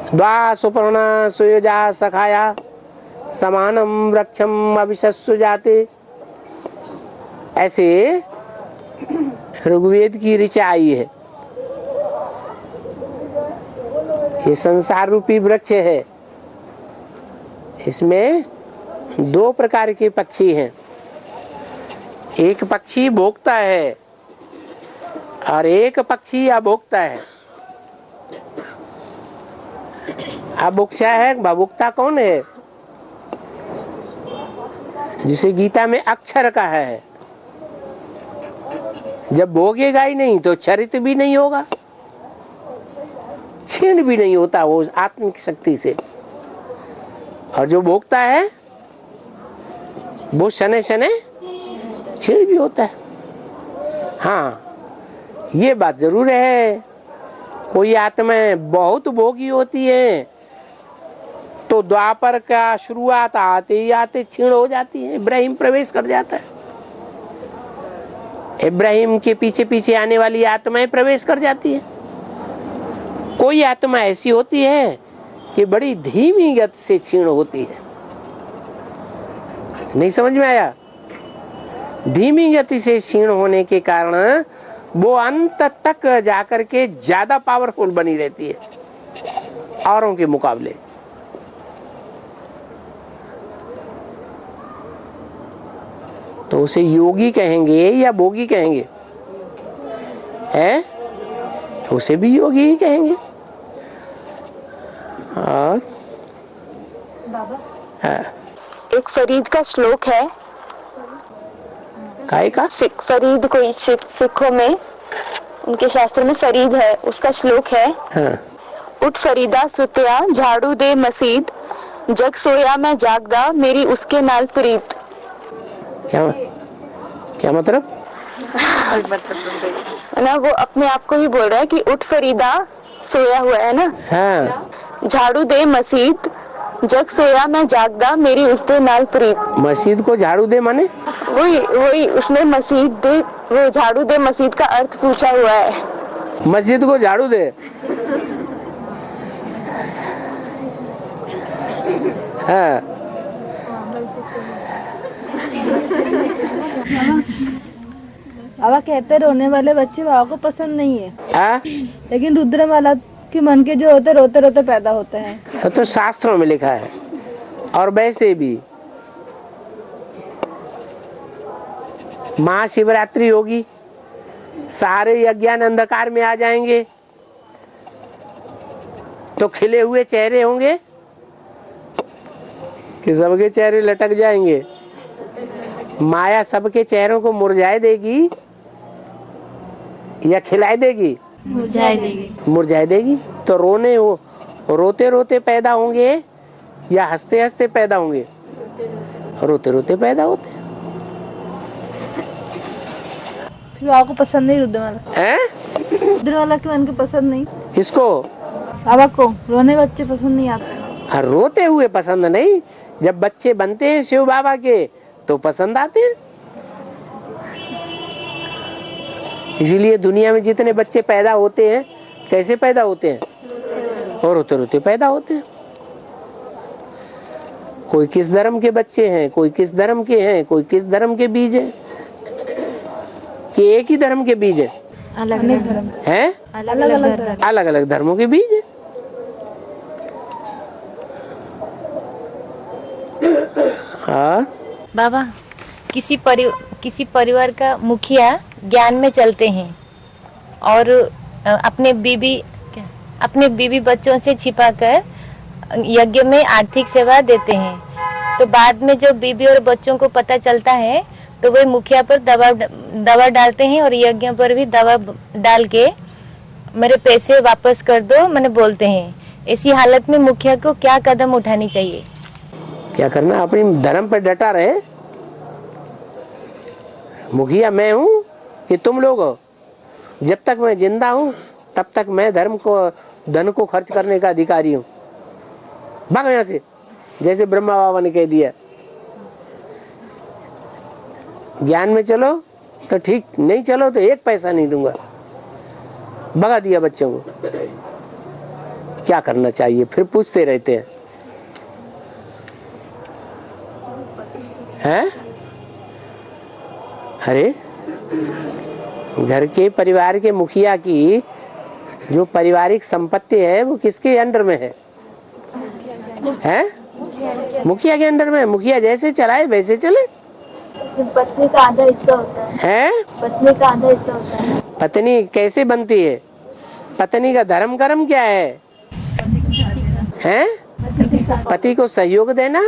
द्वा सुपर्णा सुयोजा सखाया समानम वृक्षम अभिशस्सु जाते। ऐसे ऋग्वेद की ऋचा आई है। ये संसार रूपी वृक्ष है, इसमें दो प्रकार के पक्षी हैं। एक पक्षी भोगता है और एक पक्षी अभोक्ता है। अभोक्ता है, भभुक्ता कौन है? जिसे गीता में अक्षर कहा है। जब भोगेगा ही नहीं तो चरित भी नहीं होगा, क्षीण भी नहीं होता वो आत्मिक शक्ति से। और जो भोगता है वो शने शने क्षीण भी होता है। हाँ, ये बात जरूर है। कोई आत्माएं बहुत भोगी होती है तो द्वापर का शुरुआत आते ही आते क्षीण हो जाती है। इब्राहिम प्रवेश कर जाता है, इब्राहिम के पीछे पीछे आने वाली आत्माएं प्रवेश कर जाती है। कोई आत्मा ऐसी होती है कि बड़ी धीमी गति से क्षीण होती है। नहीं समझ में आया? धीमी गति से क्षीण होने के कारण वो अंत तक जाकर के ज्यादा पावरफुल बनी रहती है औरों के मुकाबले। तो उसे योगी कहेंगे या भोगी कहेंगे? है तो उसे भी योगी ही कहेंगे। और बाबा एक फरीद का श्लोक है। काय का? फरीद कोई सिखों में उनके शास्त्र में फरीद है, उसका श्लोक है। हाँ। उठ फरीदा सुतिया झाड़ू दे मसीद, जग सोया मैं जागदा मेरी उसके नाल प्रीत। क्या मतलब? ना वो अपने आप को ही बोल रहा है कि उठ फरीदा, सोया हुआ है ना। हाँ। झाड़ू दे मसीद, जग सोया मैं जागदा मेरी उसके नाल प्रीत। मस्जिद को झाड़ू दे माने? वही उसमें मसीद दे, वो झाड़ू दे मसीद का अर्थ पूछा हुआ है। मस्जिद को झाड़ू दे। हाँ। बाबा कहते रोने वाले बच्चे बाबा को पसंद नहीं है। हाँ? लेकिन रुद्र वाला के मन के जो होते रोते रोते पैदा होते हैं। तो शास्त्रों में लिखा है। और वैसे भी महाशिवरात्रि होगी, सारे अज्ञान अंधकार में आ जाएंगे तो खिले हुए चेहरे होंगे कि सबके चेहरे लटक जाएंगे? माया सबके चेहरों को मुरझाए देगी या खिलाए देगी? मुरझाए देगी। तो रोते रोते पैदा होंगे या हंसते हंसते पैदा होंगे? रोते रोते पैदा होते। फिर बाबा को पसंद नहीं रुद्र वाला हैं? रुद्र वाला के मन के पसंद नहीं। किसको? बाबा को रोने बच्चे पसंद नहीं आते। रोते हुए पसंद नहीं, जब बच्चे बनते हैं शिव बाबा के तो पसंद आते हैं। इसीलिए दुनिया में जितने बच्चे पैदा होते हैं कैसे पैदा होते हैं? और रोते रोते पैदा होते हैं। कोई किस धर्म के बच्चे हैं, कोई किस धर्म के हैं, कोई किस धर्म के बीज है कि एक ही धर्म के बीज है? अलग अलग धर्म हैं? अलग अलग धर्मों के बीज है। हाँ बाबा, किसी परिवार का मुखिया ज्ञान में चलते हैं और अपने बीवी बच्चों से छिपाकर यज्ञ में आर्थिक सेवा देते हैं। तो बाद में जो बीवी और बच्चों को पता चलता है तो वे मुखिया पर दबाव डालते हैं और यज्ञ पर भी दबाव डाल के मेरे पैसे वापस कर दो मैंने बोलते हैं। ऐसी हालत में मुखिया को क्या कदम उठानी चाहिए? क्या करना? अपनी धर्म पर डटा रहे। मुखिया मैं हूँ कि तुम लोग हो? जब तक मैं जिंदा हूँ तब तक मैं धन को खर्च करने का अधिकारी हूँ। भाग यहाँ से, जैसे ब्रह्मा बाबा ने कह दिया। ज्ञान में चलो तो ठीक, नहीं चलो तो एक पैसा नहीं दूंगा। भगा दिया बच्चों को। क्या करना चाहिए? फिर पूछते रहते हैं। अरे घर के परिवार के मुखिया की जो पारिवारिक संपत्ति है वो किसके अंडर में है? मुखिया के अंडर में। मुखिया जैसे चलाए वैसे चले। पत्नी का आधा हिस्सा होता है। पत्नी का आधा हिस्सा होता है। पत्नी कैसे बनती है? पत्नी का धर्म कर्म क्या है? पति को सहयोग देना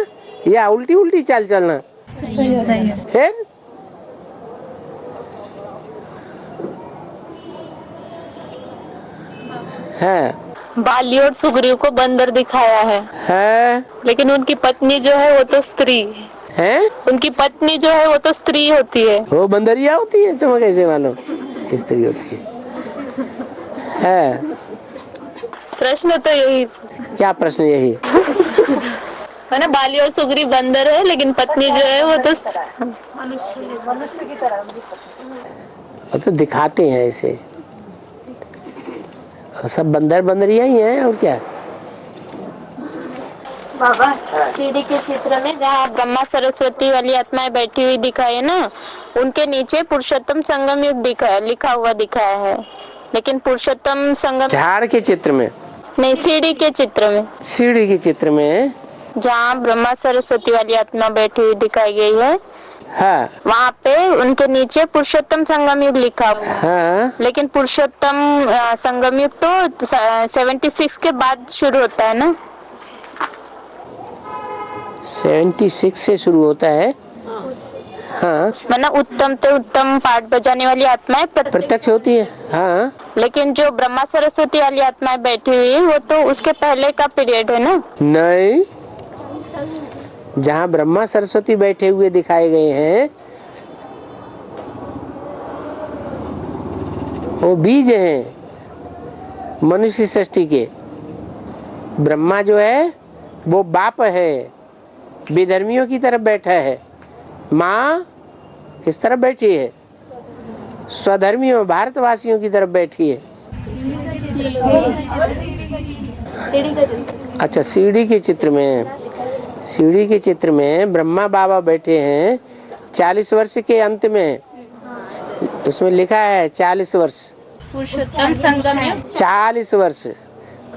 या उल्टी उल्टी चाल चलना? फिर बाली और सुग्रीव को बंदर दिखाया है, लेकिन उनकी पत्नी जो है वो तो स्त्री है। उनकी पत्नी जो है वो तो स्त्री होती है। वो बंदरिया होती है? तुम्हें कैसे मालूम स्त्री होती है? प्रश्न तो यही। क्या प्रश्न? यही है ना, बाली और सुग्रीव बंदर है लेकिन पत्नी जो है वो तो मनुष्य की तरह। वो तो दिखाते हैं ऐसे, सब बंदर बंदरिया ही हैं और क्या। बाबा सीढ़ी के चित्र में जहाँ ब्रह्मा सरस्वती वाली आत्माएं बैठी हुई दिखाई है ना, उनके नीचे पुरुषोत्तम संगम युग लिखा हुआ दिखाया है, लेकिन पुरुषोत्तम संगम झाड़ के चित्र में नहीं, सीढ़ी के चित्र में। सीढ़ी के चित्र में जहाँ ब्रह्मा सरस्वती वाली आत्मा बैठी हुई दिखाई गई है, वहाँ पे उनके नीचे पुरुषोत्तम संगम युग लिखा हुआ है। लेकिन पुरुषोत्तम संगम युग तो 76 के बाद शुरू होता है ना। 76 से शुरू होता है। मतलब उत्तम तो उत्तम पाठ बजाने वाली आत्माएं प्रत्यक्ष होती है। लेकिन जो ब्रह्मा सरस्वती वाली आत्माएं बैठी हुई है वो तो उसके पहले का पीरियड है ना। नहीं, जहाँ ब्रह्मा सरस्वती बैठे हुए दिखाए गए हैं वो बीज हैं मनुष्य सृष्टि के। ब्रह्मा जो है वो बाप है, विधर्मियों की तरफ बैठा है। माँ किस तरफ बैठी है? स्वधर्मियों भारतवासियों की तरफ बैठी है। अच्छा, सीढ़ी के चित्र में, सीढ़ी के चित्र में ब्रह्मा बाबा बैठे हैं 40 वर्ष के अंत में। उसमें लिखा है 40 वर्ष पुरुषोत्तम संगम युग 40 वर्ष।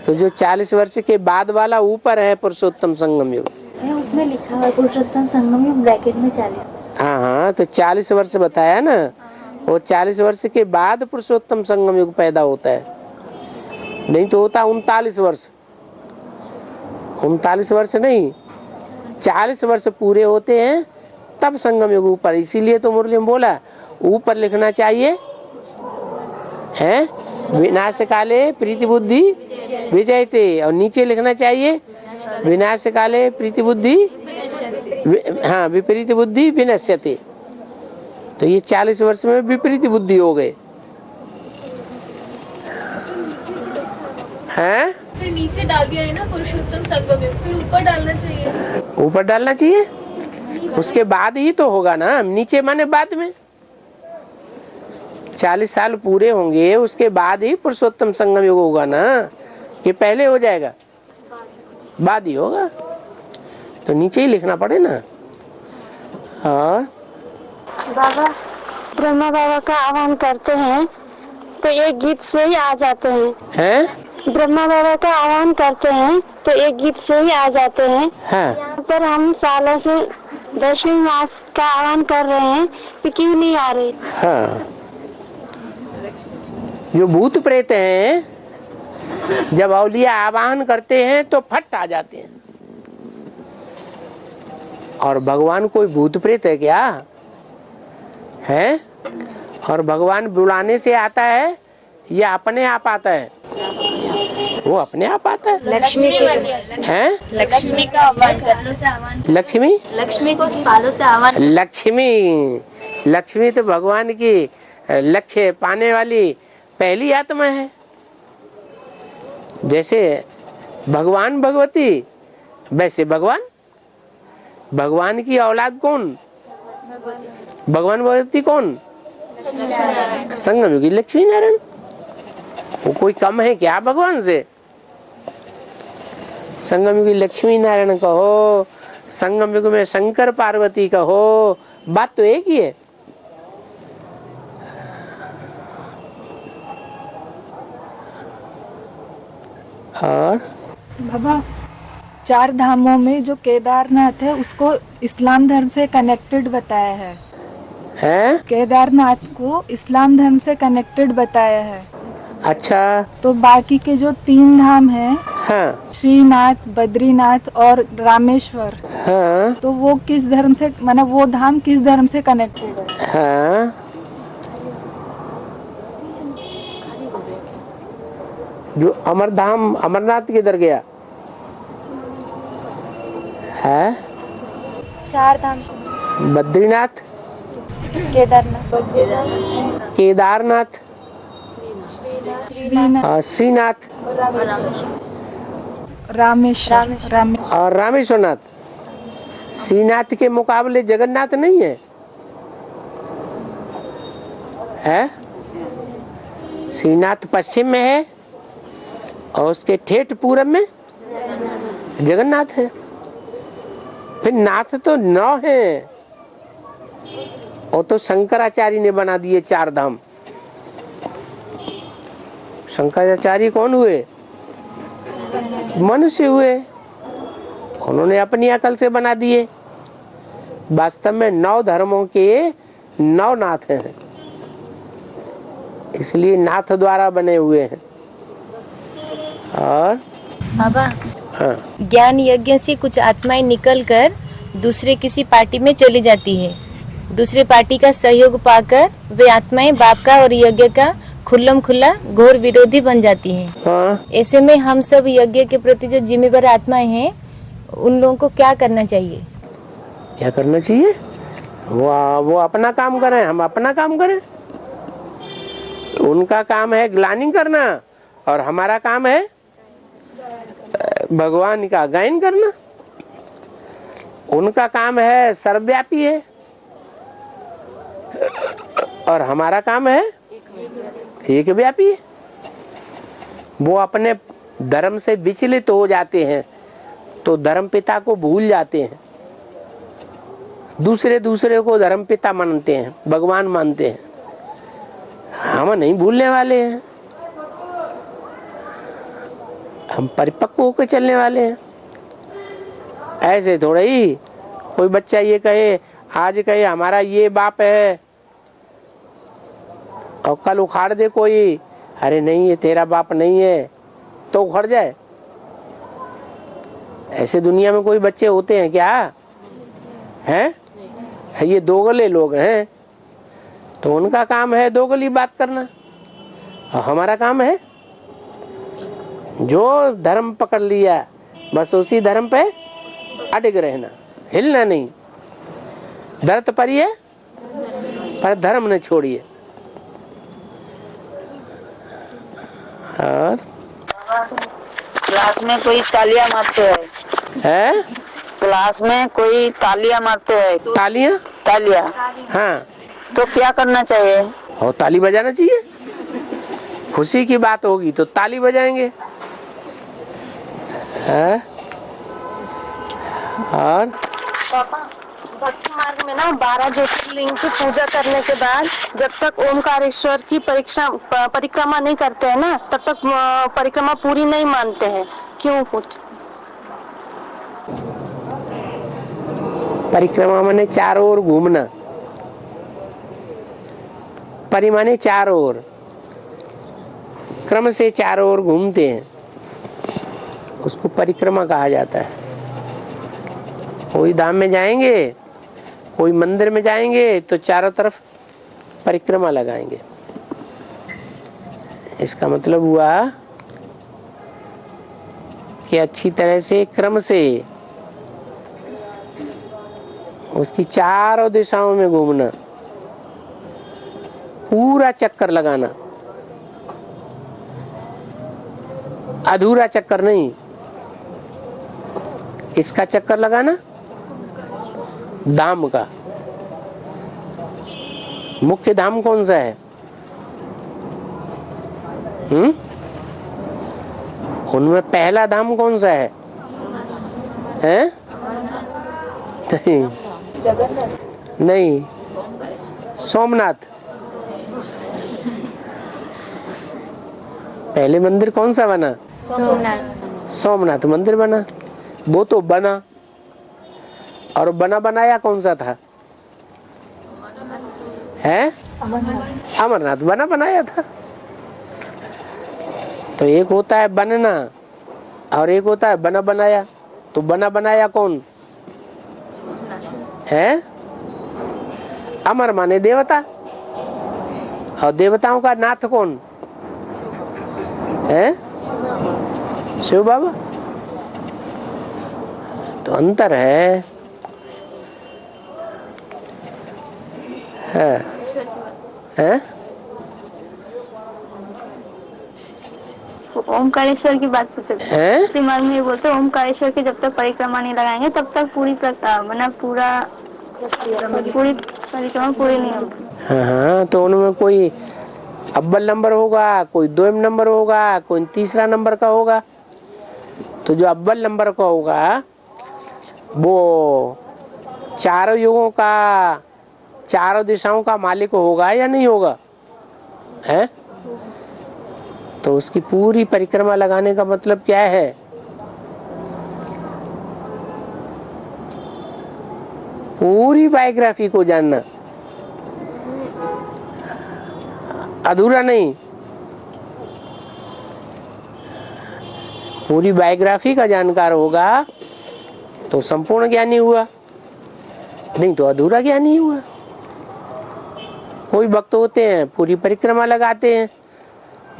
तो जो 40 वर्ष के बाद वाला ऊपर है पुरुषोत्तम संगम युग। उसमें लिखा हुआ पुरुषोत्तम संगम युग ब्रैकेट में 40 वर्ष। हाँ, तो 40 वर्ष बताया ना। वो 40 वर्ष के बाद पुरुषोत्तम संगम युग पैदा होता है, नहीं तो होता 39 वर्ष। 39 वर्ष नहीं, 40 वर्ष पूरे होते हैं तब संगम युग ऊपर। इसीलिए तो मुरली में बोला ऊपर लिखना चाहिए है विनाश काले प्रीति बुद्धि विजयते, और नीचे लिखना चाहिए विनाश काले प्रीति बुद्धि विपरीत बुद्धि विनश्यते। तो ये 40 वर्ष में विपरीत बुद्धि हो गए हैं। फिर नीचे डाल दिया है ना पुरुषोत्तम संगम युग, फिर ऊपर डालना चाहिए। ऊपर डालना चाहिए, उसके बाद ही तो होगा ना। नीचे माने बाद में 40 साल पूरे होंगे उसके बाद ही पुरुषोत्तम संगम युग होगा ना, कि पहले हो जाएगा? बाद ही होगा, तो नीचे ही लिखना पड़े ना। हाँ बाबा ब्रह्मा बाबा का आह्वान करते हैं तो एक गीत से ही आ जाते हैं। ब्रह्मा बाबा का आह्वान करते हैं तो एक गीत से ही आ जाते हैं। यहाँ पर हम सालों से 10वीं मास का आह्वान कर रहे हैं कि क्यों नहीं आ रहे? जो भूत प्रेत हैं जब औलिया आवाहन करते हैं तो फट आ जाते हैं। और भगवान कोई भूत प्रेत है क्या? है? और भगवान बुलाने से आता है या अपने आप आता है? वो अपने आप आता है। लक्ष्मी हैं? लक्ष्मी का आह्वान, लक्ष्मी को सालों से आह्वान। लक्ष्मी तो भगवान की लक्ष्य पाने वाली पहली आत्मा है। जैसे भगवान भगवती वैसे भगवान की औलाद कौन? भगवान भगवती कौन? संगम युगी लक्ष्मी नारायण। वो कोई कम है क्या भगवान से? संगम युग लक्ष्मी नारायण कहो, संगम युग में शंकर पार्वती कहो, बात तो एक ही है। और बाबा, 4 धामों में जो केदारनाथ है उसको इस्लाम धर्म से कनेक्टेड बताया है। केदारनाथ को इस्लाम धर्म से कनेक्टेड बताया है। अच्छा, तो बाकी के जो 3 धाम हैं, हाँ, श्रीनाथ, बद्रीनाथ और रामेश्वर, हाँ, तो वो किस धर्म से, मतलब वो धाम किस धर्म से कनेक्टेड है? हाँ, जो अमरधाम अमरनाथ किधर गया है? 4 धाम, बद्रीनाथ, केदारनाथ, श्रीनाथ रामेश्वर और रामेश्वरनाथ। श्रीनाथ के मुकाबले जगन्नाथ नहीं है, है? श्रीनाथ पश्चिम में है और उसके ठेठ पूरब में जगन्नाथ है। फिर नाथ तो 9 है, और तो शंकराचार्य ने बना दिए 4 धाम। शंकराचार्य कौन हुए? मनुष्य हुए, उन्होंने अपनी अकल से बना दिए। वास्तव में 9 धर्मों के 9 नाथ हैं, इसलिए नाथ द्वारा बने हुए हैं। और बाबा, हाँ, ज्ञान यज्ञ से कुछ आत्माएं निकलकर दूसरे किसी पार्टी में चली जाती है। दूसरे पार्टी का सहयोग पाकर वे आत्माएं बाप का और यज्ञ का खुल्लम खुल्ला घोर विरोधी बन जाती हैं। हाँ। ऐसे में हम सब यज्ञ के प्रति जो जिम्मेदार आत्माएं हैं, उन लोगों को क्या करना चाहिए? क्या करना चाहिए? वो अपना काम करें, हम अपना काम करें। उनका काम है ग्लानि करना और हमारा काम है भगवान का गायन करना। उनका काम है सर्वव्यापी है और हमारा काम है एक व्यापी है। वो अपने धर्म से विचलित हो जाते हैं तो धर्म पिता को भूल जाते हैं, दूसरे को धर्म पिता मानते हैं, भगवान मानते हैं। हम नहीं भूलने वाले हैं, हम परिपक्व होकर चलने वाले हैं। ऐसे थोड़ा ही कोई बच्चा ये कहे, आज कहे हमारा ये बाप है और कल उखाड़ दे कोई, अरे नहीं ये तेरा बाप नहीं है, तो उखड़ जाए। ऐसे दुनिया में कोई बच्चे होते हैं क्या? हैं? ये दोगले लोग हैं, तो उनका काम है दोगली बात करना और हमारा काम है जो धर्म पकड़ लिया बस उसी धर्म पे अडिग रहना, हिलना नहीं। दर्द पर ही है पर धर्म न छोड़िए। और क्लास में कोई तालियां मारते है? क्लास में कोई तालियां मारते हैं। तालियां हाँ, तो क्या करना चाहिए? और ताली बजाना चाहिए। खुशी की बात होगी तो ताली बजाएंगे। है? और पापा, भक्ति मार्ग में ना 12 ज्योतिर्लिंग की पूजा करने के बाद जब तक ओमकारेश्वर की परिक्रमा नहीं करते हैं ना, तब तक परिक्रमा पूरी नहीं मानते हैं। क्यों? कुछ परिक्रमा माने चारों ओर घूमना, परि माने चारों ओर, क्रम से चारों ओर घूमते हैं, उसको परिक्रमा कहा जाता है। कोई धाम में जाएंगे, कोई मंदिर में जाएंगे तो चारों तरफ परिक्रमा लगाएंगे। इसका मतलब हुआ कि अच्छी तरह से क्रम से उसकी चारों दिशाओं में घूमना, पूरा चक्कर लगाना, अधूरा चक्कर नहीं। इसका चक्कर लगाना धाम का। मुख्य धाम कौन सा है? उनमें पहला धाम कौन सा है? हैं? नहीं, नहीं, सोमनाथ। पहले मंदिर कौन सा बना? सोमनाथ मंदिर बना, वो तो बना। और बना बनाया कौन सा था? है अमरनाथ बना बनाया था। तो एक होता है बनना और एक होता है बना बनाया। तो बना बनाया कौन है? अमर माने देवता, और देवताओं का नाथ कौन है? शिव बाबा। तो अंतर है। है? ओमकारेश्वर की बात पूछे दिमाग में बोलते ओमकारेश्वर की जब तक परिक्रमा नहीं लगाएंगे तब तक पूरी परिक्रमा पूरी नहीं होगी। हाँ, तो उनमें कोई अव्वल नंबर होगा, कोई द्विम नंबर होगा, कोई तीसरा नंबर का होगा। तो जो अव्वल नंबर का होगा वो चारों युगों का, चारों दिशाओं का मालिक होगा या नहीं होगा? है? तो उसकी पूरी परिक्रमा लगाने का मतलब क्या है? पूरी बायोग्राफी को जानना, अधूरा नहीं। पूरी बायोग्राफी का जानकार होगा तो संपूर्ण ज्ञानी हुआ, नहीं तो अधूरा ज्ञानी हुआ। कोई भक्त होते हैं पूरी परिक्रमा लगाते हैं,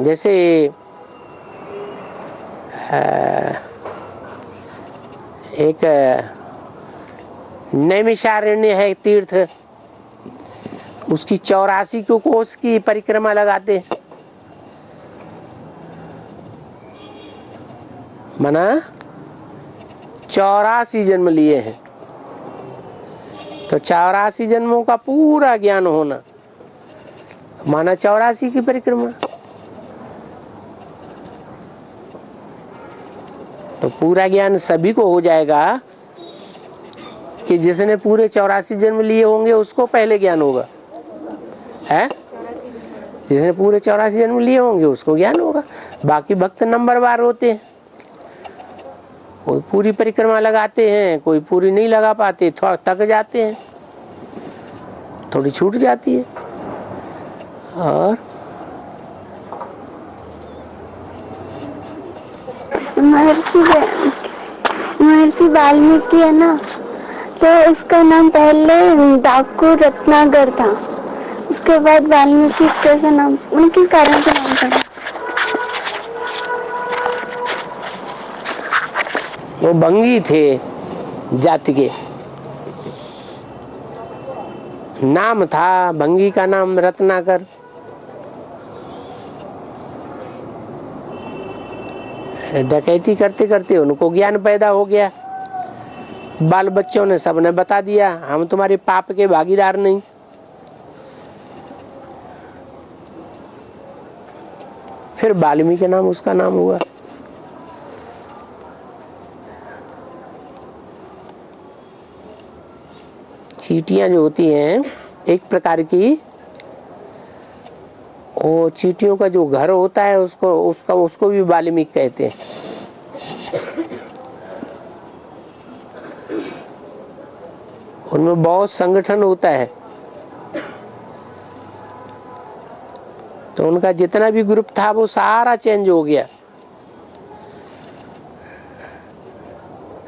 जैसे एक नैमिषारण्य है तीर्थ, उसकी 84 कोस की परिक्रमा लगाते हैं। माना 84 जन्म लिए हैं, तो 84 जन्मों का पूरा ज्ञान होना माना 84 की परिक्रमा। तो पूरा ज्ञान सभी को हो जाएगा कि जिसने पूरे 84 जन्म लिए होंगे उसको पहले ज्ञान होगा। है? जिसने पूरे 84 जन्म लिए होंगे उसको ज्ञान होगा। बाकी भक्त नंबरवार होते हैं, कोई पूरी परिक्रमा लगाते हैं, कोई पूरी नहीं लगा पाते, थोड़ा थक जाते हैं, थोड़ी छूट जाती है। और महर्षि वाल्मीकि है ना, तो इसका नाम पहले डाकू रत्नाकर था, उसके बाद वाल्मीकि कैसे नाम, उनके कारण से नाम पड़ा? वो भंगी थे जाति के, नाम था भंगी का नाम रत्नाकर। डकैती करते करते उनको ज्ञान पैदा हो गया, बाल बच्चों ने सबने बता दिया हम तुम्हारे पाप के भागीदार नहीं। फिर वाल्मीकि नाम उसका नाम हुआ। चींटियां जो होती हैं एक प्रकार की, वो चींटियों का जो घर होता है उसको भी वाल्मीकि कहते हैं। उनमें बहुत संगठन होता है, तो उनका जितना भी ग्रुप था वो सारा चेंज हो गया,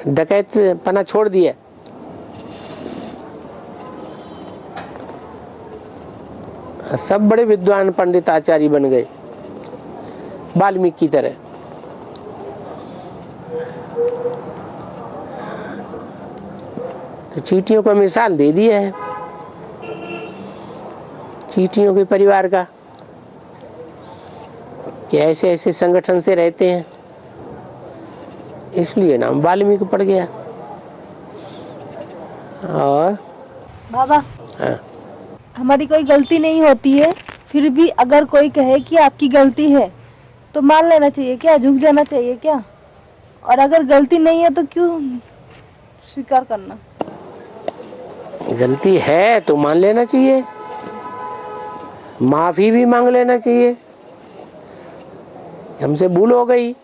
डकैत पना छोड़ दिया। सब बड़े विद्वान पंडित आचार्य बन गए वाल्मीकि की तरह। तो चींटियों का मिसाल दे दिया है, चींटियों के परिवार का, कि ऐसे ऐसे संगठन से रहते हैं, इसलिए नाम वाल्मीकि पड़ गया। और बाबा, हाँ, हमारी कोई गलती नहीं होती है, फिर भी अगर कोई कहे कि आपकी गलती है तो मान लेना चाहिए क्या, झुक जाना चाहिए क्या? और अगर गलती नहीं है तो क्यों स्वीकार करना। गलती है तो मान लेना चाहिए, माफी भी मांग लेना चाहिए, हमसे भूल हो गई।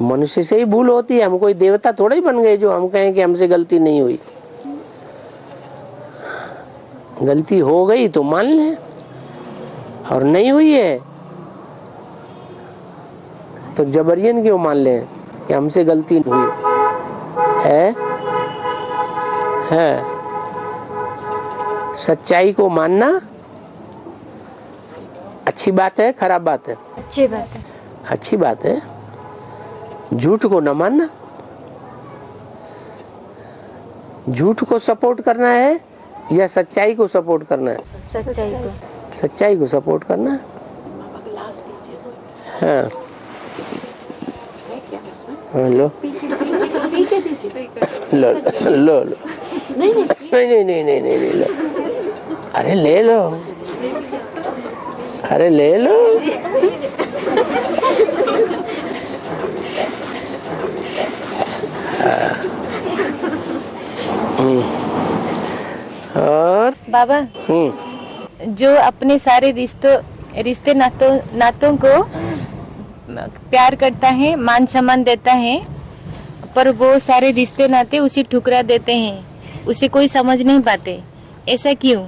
मनुष्य से ही भूल होती है, हम कोई देवता थोड़ा ही बन गए जो हम कहें कि हमसे गलती नहीं हुई। गलती हो गई तो मान लें, और नहीं हुई है तो जबरियन क्यों मान लें कि हमसे गलती नहीं हुई है। सच्चाई को मानना अच्छी बात है, खराब बात है? अच्छी बात है। अच्छी बात है। झूठ को न मानना, झूठ को सपोर्ट करना है या सच्चाई को सपोर्ट करना है? सच्चाई को। सच्चाई को सपोर्ट करना है। हाँ, लो लो लो लो, नहीं नहीं नहीं नहीं नहीं लो, अरे ले लो, अरे ले लो। और बाबा, जो अपने सारे रिश्ते नातों को प्यार करता है, मान सम्मान देता है, पर वो सारे रिश्ते नाते उसे ठुकरा देते हैं, उसे कोई समझ नहीं पाते। ऐसा क्यों?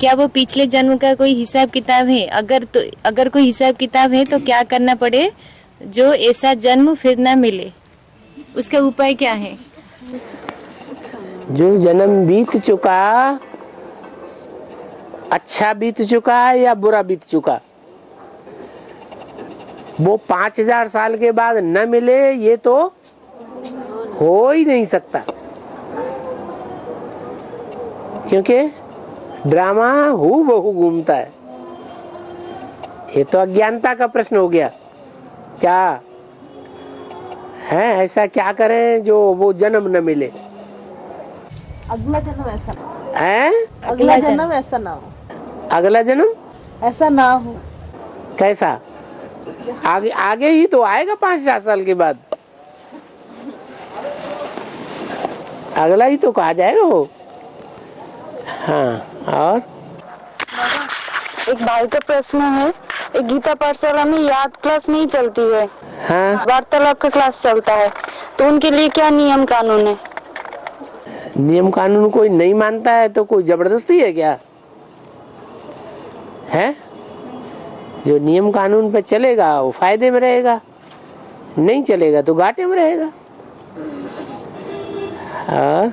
क्या वो पिछले जन्म का कोई हिसाब किताब है? अगर कोई हिसाब किताब है तो क्या करना पड़े जो ऐसा जन्म फिर ना मिले? उसका उपाय क्या है? जो जन्म बीत चुका, अच्छा बीत चुका है या बुरा बीत चुका, वो 5000 साल के बाद न मिले, ये तो हो ही नहीं सकता, क्योंकि ड्रामा हूबहू घूमता है। ये तो अज्ञानता का प्रश्न हो गया। क्या है, ऐसा क्या करें जो वो जन्म न मिले? अगला जन्म ऐसा है, अगला जन्म ऐसा ना हो, अगला जन्म ऐसा ना हो। कैसा? आगे आगे ही तो आएगा 5000 साल के बाद, अगला ही तो कहा जाएगा वो। हाँ, और एक भाई का प्रश्न है, एक गीता पाठशाला में याद क्लास नहीं चलती है, हाँ, वार्तालाप का क्लास चलता है, तो उनके लिए क्या नियम कानून है? नियम कानून कोई नहीं मानता है तो कोई जबरदस्ती है क्या? है, जो नियम कानून पे चलेगा वो फायदे में रहेगा, नहीं चलेगा तो घाटे में रहेगा। और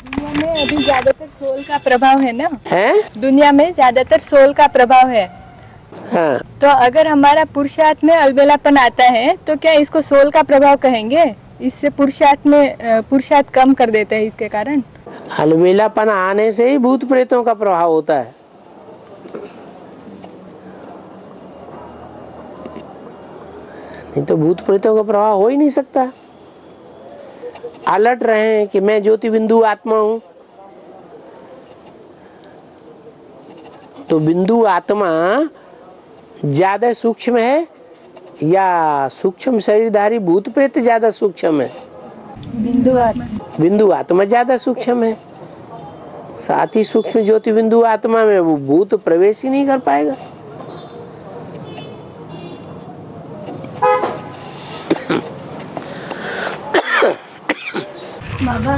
दुनिया में अभी ज्यादातर सोल का प्रभाव है ना? है, दुनिया में ज्यादातर सोल का प्रभाव है। हाँ, तो अगर हमारा पुरुषार्थ में अलबेलापन आता है तो क्या इसको सोल का प्रभाव कहेंगे? इससे पुरुषार्थ कम कर देते हैं इसके कारण। अलबेलापन आने से ही भूत प्रेतों का प्रभाव होता है। नहीं तो भूत प्रेतों का प्रभाव हो ही नहीं सकता। अलर्ट रहे कि मैं ज्योति बिंदु आत्मा हूं, तो बिंदु आत्मा ज्यादा सूक्ष्म है या सूक्ष्म शरीरधारी भूत प्रेत ज्यादा सूक्ष्म है? बिंदु आत्मा ज्यादा सूक्ष्म है। साथ ही सूक्ष्म ज्योति बिंदु आत्मा में वो भूत प्रवेश ही नहीं कर पाएगा। बाबा,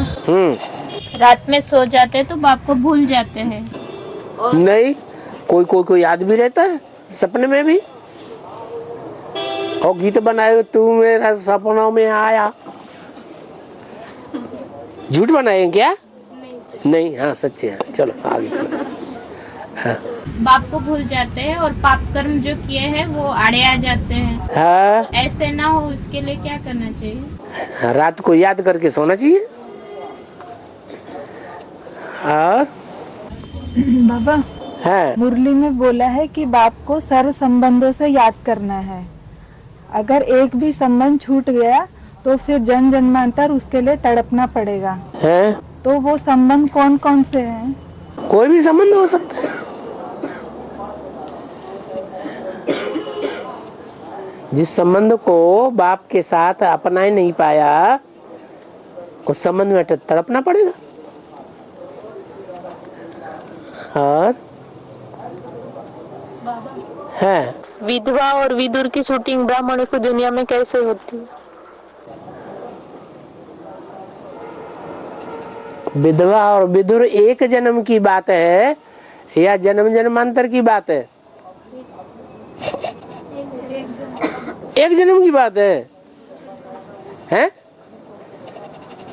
रात में सो जाते हैं तो बाप को भूल जाते हैं। नहीं, कोई याद भी रहता है सपने में भी। और गीत बनाए तू मेरा सपनों में आया, झूठ बनाए क्या? नहीं, हाँ सच्चे हैं। चलो आगे। हाँ। बाप को भूल जाते हैं और पाप कर्म जो किए हैं वो आड़े आ जाते हैं। हाँ। ऐसे ना हो, इसके लिए क्या करना चाहिए? रात को याद करके सोना चाहिए। और बाबा, है मुरली में बोला है कि बाप को सर्व संबंधों से याद करना है। अगर एक भी संबंध छूट गया तो फिर जन्म जन्मांतर उसके लिए तड़पना पड़ेगा। है? तो वो संबंध कौन कौन से हैं? कोई भी संबंध हो सकता है। जिस संबंध को बाप के साथ अपना ही नहीं पाया उस संबंध में तड़पना पड़ेगा। और है विधवा और विदुर की शूटिंग ब्राह्मणों की दुनिया में कैसे होती है? विधवा और विदुर एक जन्म की बात है या जन्म जन्मांतर की बात है? एक जन्म की बात है। हैं?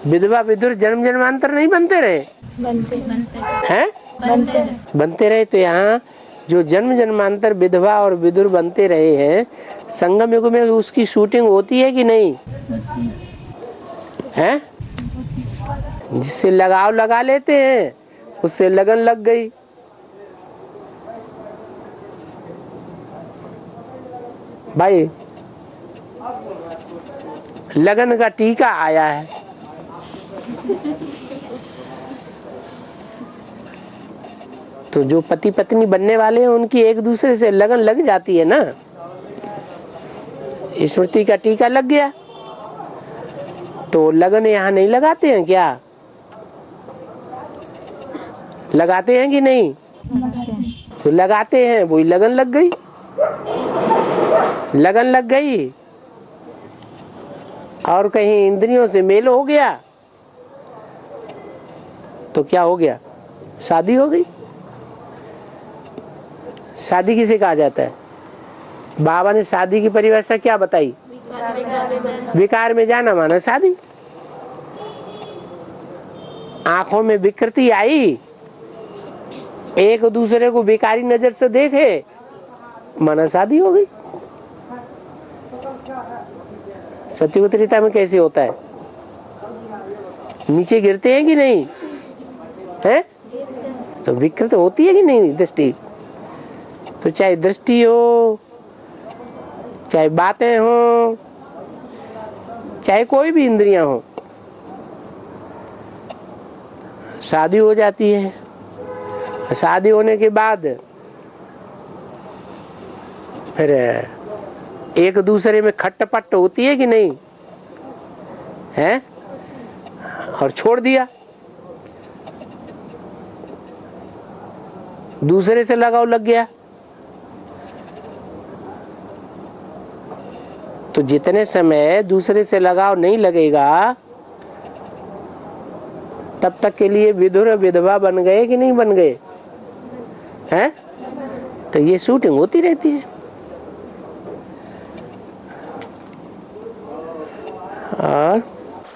विधवा विदुर जन्म जन्मांतर नहीं बनते रहे? बनते रहे। तो यहाँ जो जन्म जन्मांतर विधवा और विदुर बनते रहे हैं, संगम युग में उसकी शूटिंग होती है कि नहीं? हैं? जिससे लगाव लगा लेते हैं उससे लगन लग गई। भाई लगन का टीका आया है। तो जो पति पत्नी बनने वाले हैं उनकी एक दूसरे से लगन लग जाती है ना। स्मृति का टीका लग गया तो लगन यहाँ नहीं लगाते हैं क्या? लगाते हैं कि नहीं? तो लगाते हैं, वही लगन लग गई। लगन लग गई और कहीं इंद्रियों से मेल हो गया तो क्या हो गया? शादी हो गई। शादी किसे कहा जाता है? बाबा ने शादी की परिभाषा क्या बताई? विकार में जाना माना शादी। आंखों में विकृति आई, एक दूसरे को बेकारी नजर से देखे, माना शादी हो गई। सत्युग त्रेता में कैसे होता है? नीचे गिरते हैं कि नहीं है? तो विकृत होती है कि नहीं दृष्टि? तो चाहे दृष्टि हो, चाहे बातें हो, चाहे कोई भी इंद्रियां हो, शादी हो जाती है। शादी होने के बाद फिर एक दूसरे में खट्टपट होती है कि नहीं है? और छोड़ दिया, दूसरे से लगाव लग गया। तो जितने समय दूसरे से लगाव नहीं लगेगा तब तक के लिए विधुर विधवा बन गए कि नहीं बन गए हैं? तो ये शूटिंग होती रहती है। और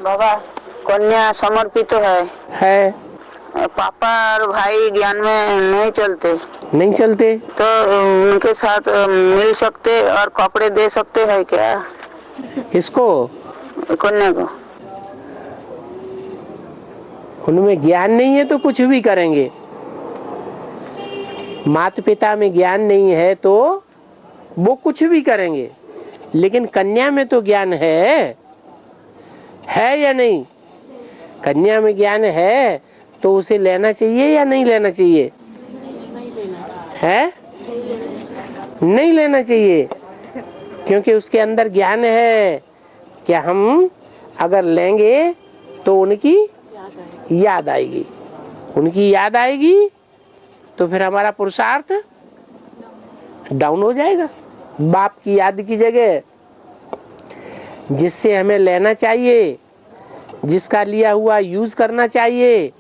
बाबा कन्या समर्पित तो है। पापा और भाई ज्ञान में नहीं चलते तो उनके साथ मिल सकते और कपड़े दे सकते हैं क्या? किसको? कन्या को। उनमें ज्ञान नहीं है तो कुछ भी करेंगे। माता पिता में ज्ञान नहीं है तो वो कुछ भी करेंगे, लेकिन कन्या में तो ज्ञान है या नहीं? कन्या में ज्ञान है तो उसे लेना चाहिए या नहीं लेना चाहिए? है? नहीं लेना चाहिए, क्योंकि उसके अंदर ज्ञान है कि हम अगर लेंगे तो उनकी याद आएगी। उनकी याद आएगी तो फिर हमारा पुरुषार्थ डाउन हो जाएगा। बाप की याद की जगह जिससे हमें लेना चाहिए, जिसका लिया हुआ यूज करना चाहिए,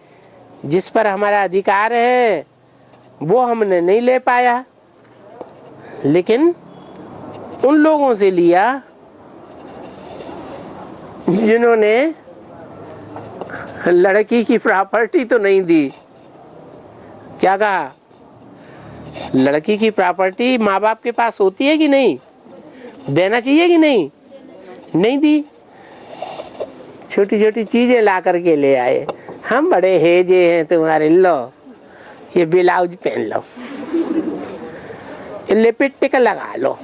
जिस पर हमारा अधिकार है, वो हमने नहीं ले पाया, लेकिन उन लोगों से लिया जिन्होंने लड़की की प्रॉपर्टी तो नहीं दी। क्या कहा? लड़की की प्रॉपर्टी माँ बाप के पास होती है कि नहीं? देना चाहिए कि नहीं? नहीं दी। छोटी छोटी चीजें ला करके ले आए। हम बड़े हेजे हैं तुम्हारे, लो ये ब्लाउज पहन लो, लिपस्टिक लगा लो।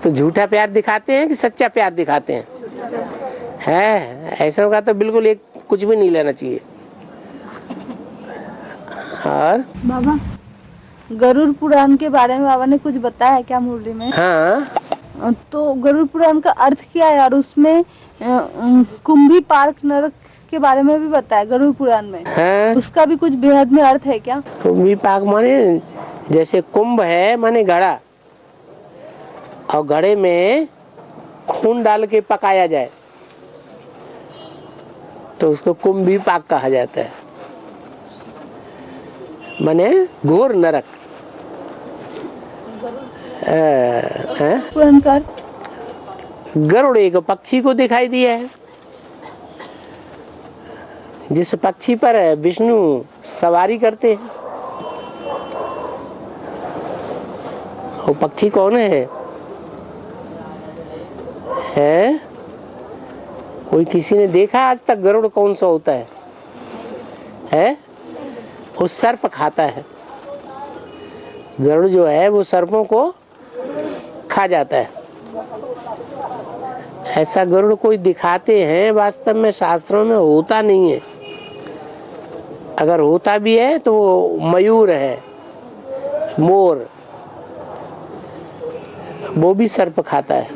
तो झूठा प्यार दिखाते हैं कि सच्चा प्यार दिखाते हैं? है ऐसा का तो बिल्कुल एक कुछ भी नहीं लेना चाहिए। और बाबा गरुड़ पुराण के बारे में बाबा ने कुछ बताया क्या मुरली में? हाँ, तो गरुड़ पुराण का अर्थ क्या है? और उसमें कुंभी पार्क नरक के बारे में भी बताया गरुड़ पुराण में है? उसका भी कुछ बेहद में अर्थ है क्या? कुंभी पाक माने जैसे कुंभ है माने घड़ा, और घड़े में खून डाल के पकाया जाए तो उसको कुंभी पाक कहा जाता है, माने घोर नरक। गरुड़ एक पक्षी को दिखाई दिया है, जिस पक्षी पर विष्णु सवारी करते हैं। वो पक्षी कौन है? कोई किसी ने देखा आज तक गरुड़ कौन सा होता है? वो सर्प खाता है। गरुड़ जो है वो सर्पों को खा जाता है। ऐसा गरुड़ कोई दिखाते हैं, वास्तव में शास्त्रों में होता नहीं है। अगर होता भी है तो वो मयूर है, मोर, वो भी सर्प खाता है,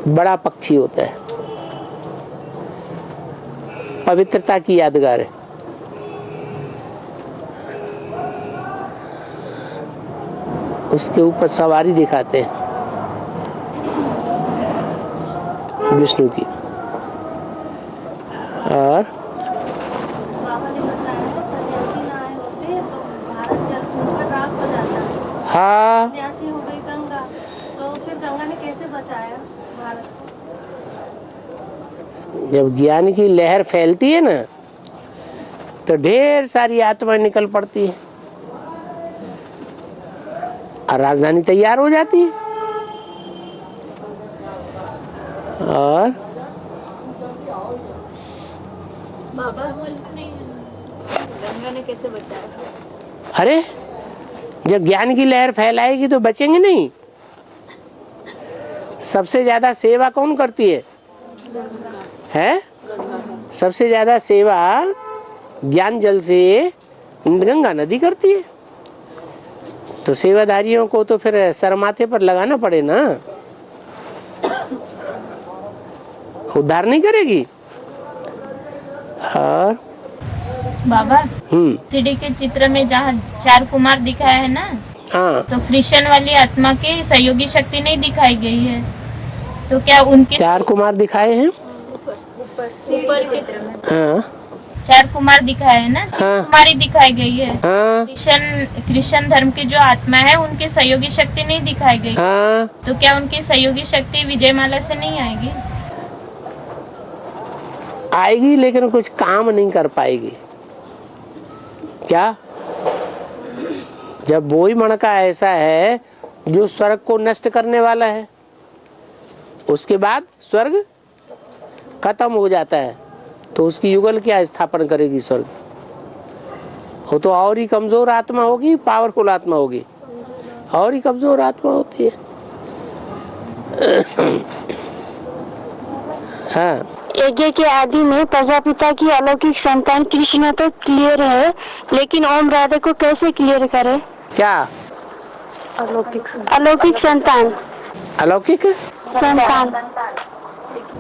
बड़ा पक्षी होता है, पवित्रता की यादगार है। उसके ऊपर सवारी दिखाते हैं विष्णु की। और हाँ, हो गई गंगा, तो फिर गंगा ने कैसे बचाया भारत को? जब ज्ञान की लहर फैलती है ना तो ढेर सारी आत्माएं निकल पड़ती है और राजधानी तैयार हो जाती है। और बाबा नहीं, गंगा ने कैसे बचाया? अरे जब ज्ञान की लहर फैलाएगी तो बचेंगे नहीं। सबसे ज्यादा सेवा कौन करती है? सबसे ज्यादा सेवा ज्ञान जल से गंगा नदी करती है। तो सेवाधारियों को तो फिर सर माथे पर लगाना पड़े ना, उद्धार नहीं करेगी। और बाबा सीढ़ी के चित्र में जहाँ 4 कुमार दिखाया है ना, हाँ, तो कृष्ण वाली आत्मा की सहयोगी शक्ति नहीं दिखाई गई है, तो क्या उनके 4 कुमार दिखाए हैं? ऊपर के चित्र में हाँ, 4 कुमार दिखाए है ना, हाँ, कुमारी दिखाई गई है। हाँ, कृष्ण धर्म की जो आत्मा है उनकी सहयोगी शक्ति नहीं दिखाई गई। हाँ, तो क्या उनकी सहयोगी शक्ति विजयमाला से नहीं आएगी? आएगी, लेकिन कुछ काम नहीं कर पाएगी। क्या? जब वो ही मणका ऐसा है जो स्वर्ग को नष्ट करने वाला है, उसके बाद स्वर्ग खत्म हो जाता है, तो उसकी युगल क्या स्थापन करेगी स्वर्ग? वो तो और ही कमजोर आत्मा होगी, पावरफुल आत्मा होगी, और ही कमजोर आत्मा होती है। हाँ, यज्ञ के आदि में प्रजापिता की अलौकिक संतान कृष्ण तो क्लियर है, लेकिन ओम राधे को कैसे क्लियर करे? क्या अलौकिक संतान, अलौकिक संतान,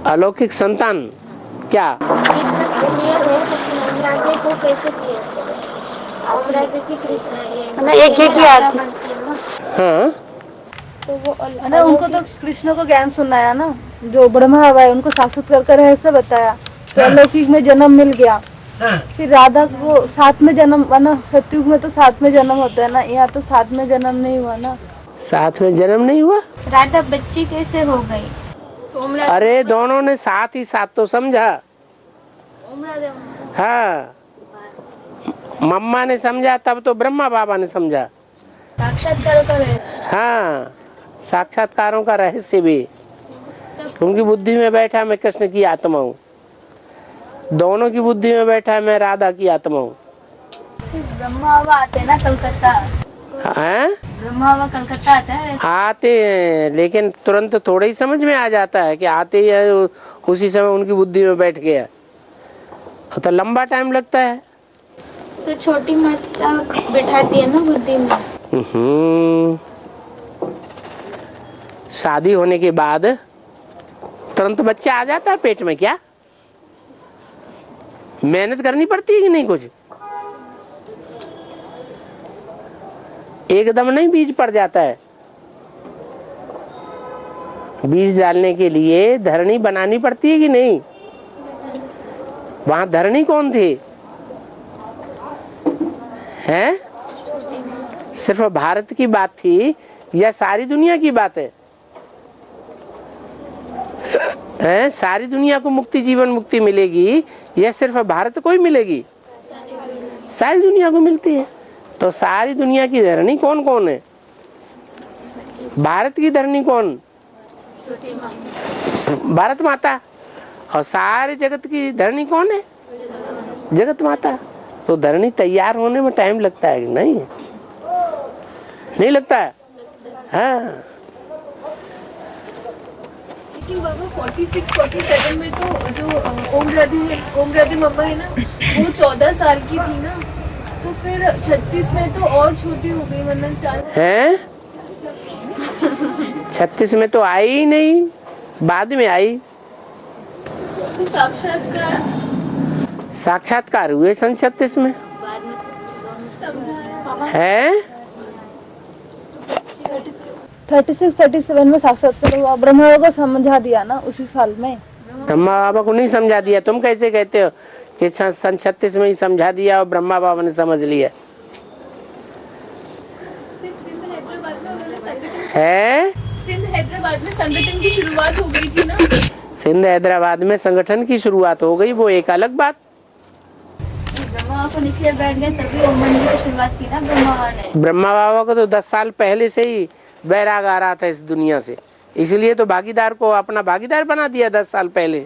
अलौकिक संतान क्या? को कैसे क्लियर करे? ओम राधे की कृष्ण यज्ञ की आदि। हाँ, तो वो ना उनको तो कृष्ण को ज्ञान सुनाया ना, जो ब्रह्मा हवा है उनको शाश्वत कर रहस्य बताया, तो अलौकिक में जन्म मिल गया। फिर राधा को 7 में जन्म, वरना सतयुग में तो 7 में जन्म होता है ना, यहाँ तो 7 में जन्म नहीं हुआ ना। 7 में जन्म नहीं हुआ? राधा बच्ची कैसे हो गई? अरे दोनों ने साथ ही साथ तो समझा। हाँ, मम्मा ने समझा तब तो ब्रह्मा बाबा ने समझा। साक्षात्कार का रहस्य। हाँ, साक्षात्कारों का रहस्य भी। उनकी बुद्धि में बैठा मैं कृष्ण की आत्मा हूँ, दोनों की बुद्धि में बैठा मैं राधा की आत्मा हूँ। ब्रह्मा बाबा आते ना कलकत्ता, ब्रह्मा बाबा कलकत्ता आते हैं। आते हैं, लेकिन तुरंत थोड़ा ही समझ में आ जाता है कि आते ही है, उसी समय उनकी बुद्धि में बैठ गया, तो लंबा टाइम लगता है। तो छोटी माता बैठाती है ना बुद्धि में। शादी होने के बाद तुरंत बच्चा आ जाता है पेट में क्या? मेहनत करनी पड़ती है कि नहीं? कुछ एकदम नहीं बीज पड़ जाता है। बीज डालने के लिए धरनी बनानी पड़ती है कि नहीं? वहां धरनी कौन थी? हैं? सिर्फ भारत की बात थी या सारी दुनिया की बात है? हैं? सारी दुनिया को मुक्ति, जीवन मुक्ति मिलेगी या सिर्फ भारत को ही मिलेगी? सारी दुनिया को मिलती है। तो सारी दुनिया की धरनी कौन कौन है? भारत की धरनी कौन? भारत माता। और सारे जगत की धरनी कौन है? जगत माता। तो धरनी तैयार होने में टाइम लगता है कि नहीं? नहीं लगता है? हाँ। लेकिन बाबा 46-47 में तो जो ओम राधे मम्मा है ना, वो 14 साल की थी ना, तो फिर 36 में तो और छोटी हो गई, वरना 4 हैं? 36 में तो आई ही नहीं, बाद में आई। तो साक्षात्कार हुए सन 36 में है। 36-37 में साक्षात्कार हुआ। ब्रह्मा बाबा को समझा दिया ना उसी साल में। ब्रह्मा बाबा को नहीं समझा दिया? तुम कैसे कहते हो कि सन 36 में ही समझा दिया और ब्रह्मा बाबा ने समझ लिया? है? सिंध हैदराबाद में संगठन की शुरुआत हो गई थी ना। सिंध हैदराबाद में संगठन की शुरुआत हो गई, वो एक अलग बात। ब्रह्मा को नीचे बैठ गए तभी ओम मंदिर की शुरुआत की ना ब्रह्मा बाबा ने। ब्रह्मा बाबा को तो 10 साल पहले से ही बैराग आ रहा था इस दुनिया से, इसलिए तो भागीदार को अपना भागीदार बना दिया 10 साल पहले।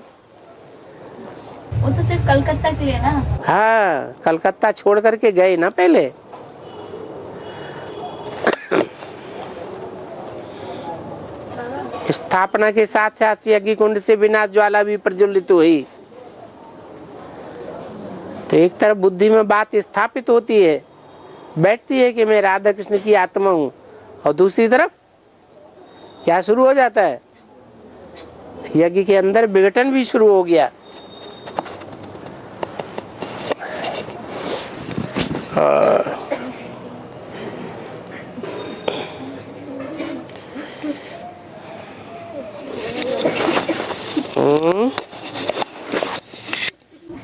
वो तो सिर्फ कलकत्ता के लिए ना। हाँ, कलकत्ता छोड़ करके गए ना पहले। स्थापना के साथ साथ यज्ञ कुंड से विनाश ज्वाला भी प्रज्वलित हुई। तो एक तरफ बुद्धि में बात स्थापित होती है, बैठती है कि मैं राधा कृष्ण की आत्मा हूँ, और दूसरी तरफ क्या शुरू हो जाता है? यज्ञ के अंदर विघटन भी शुरू हो गया।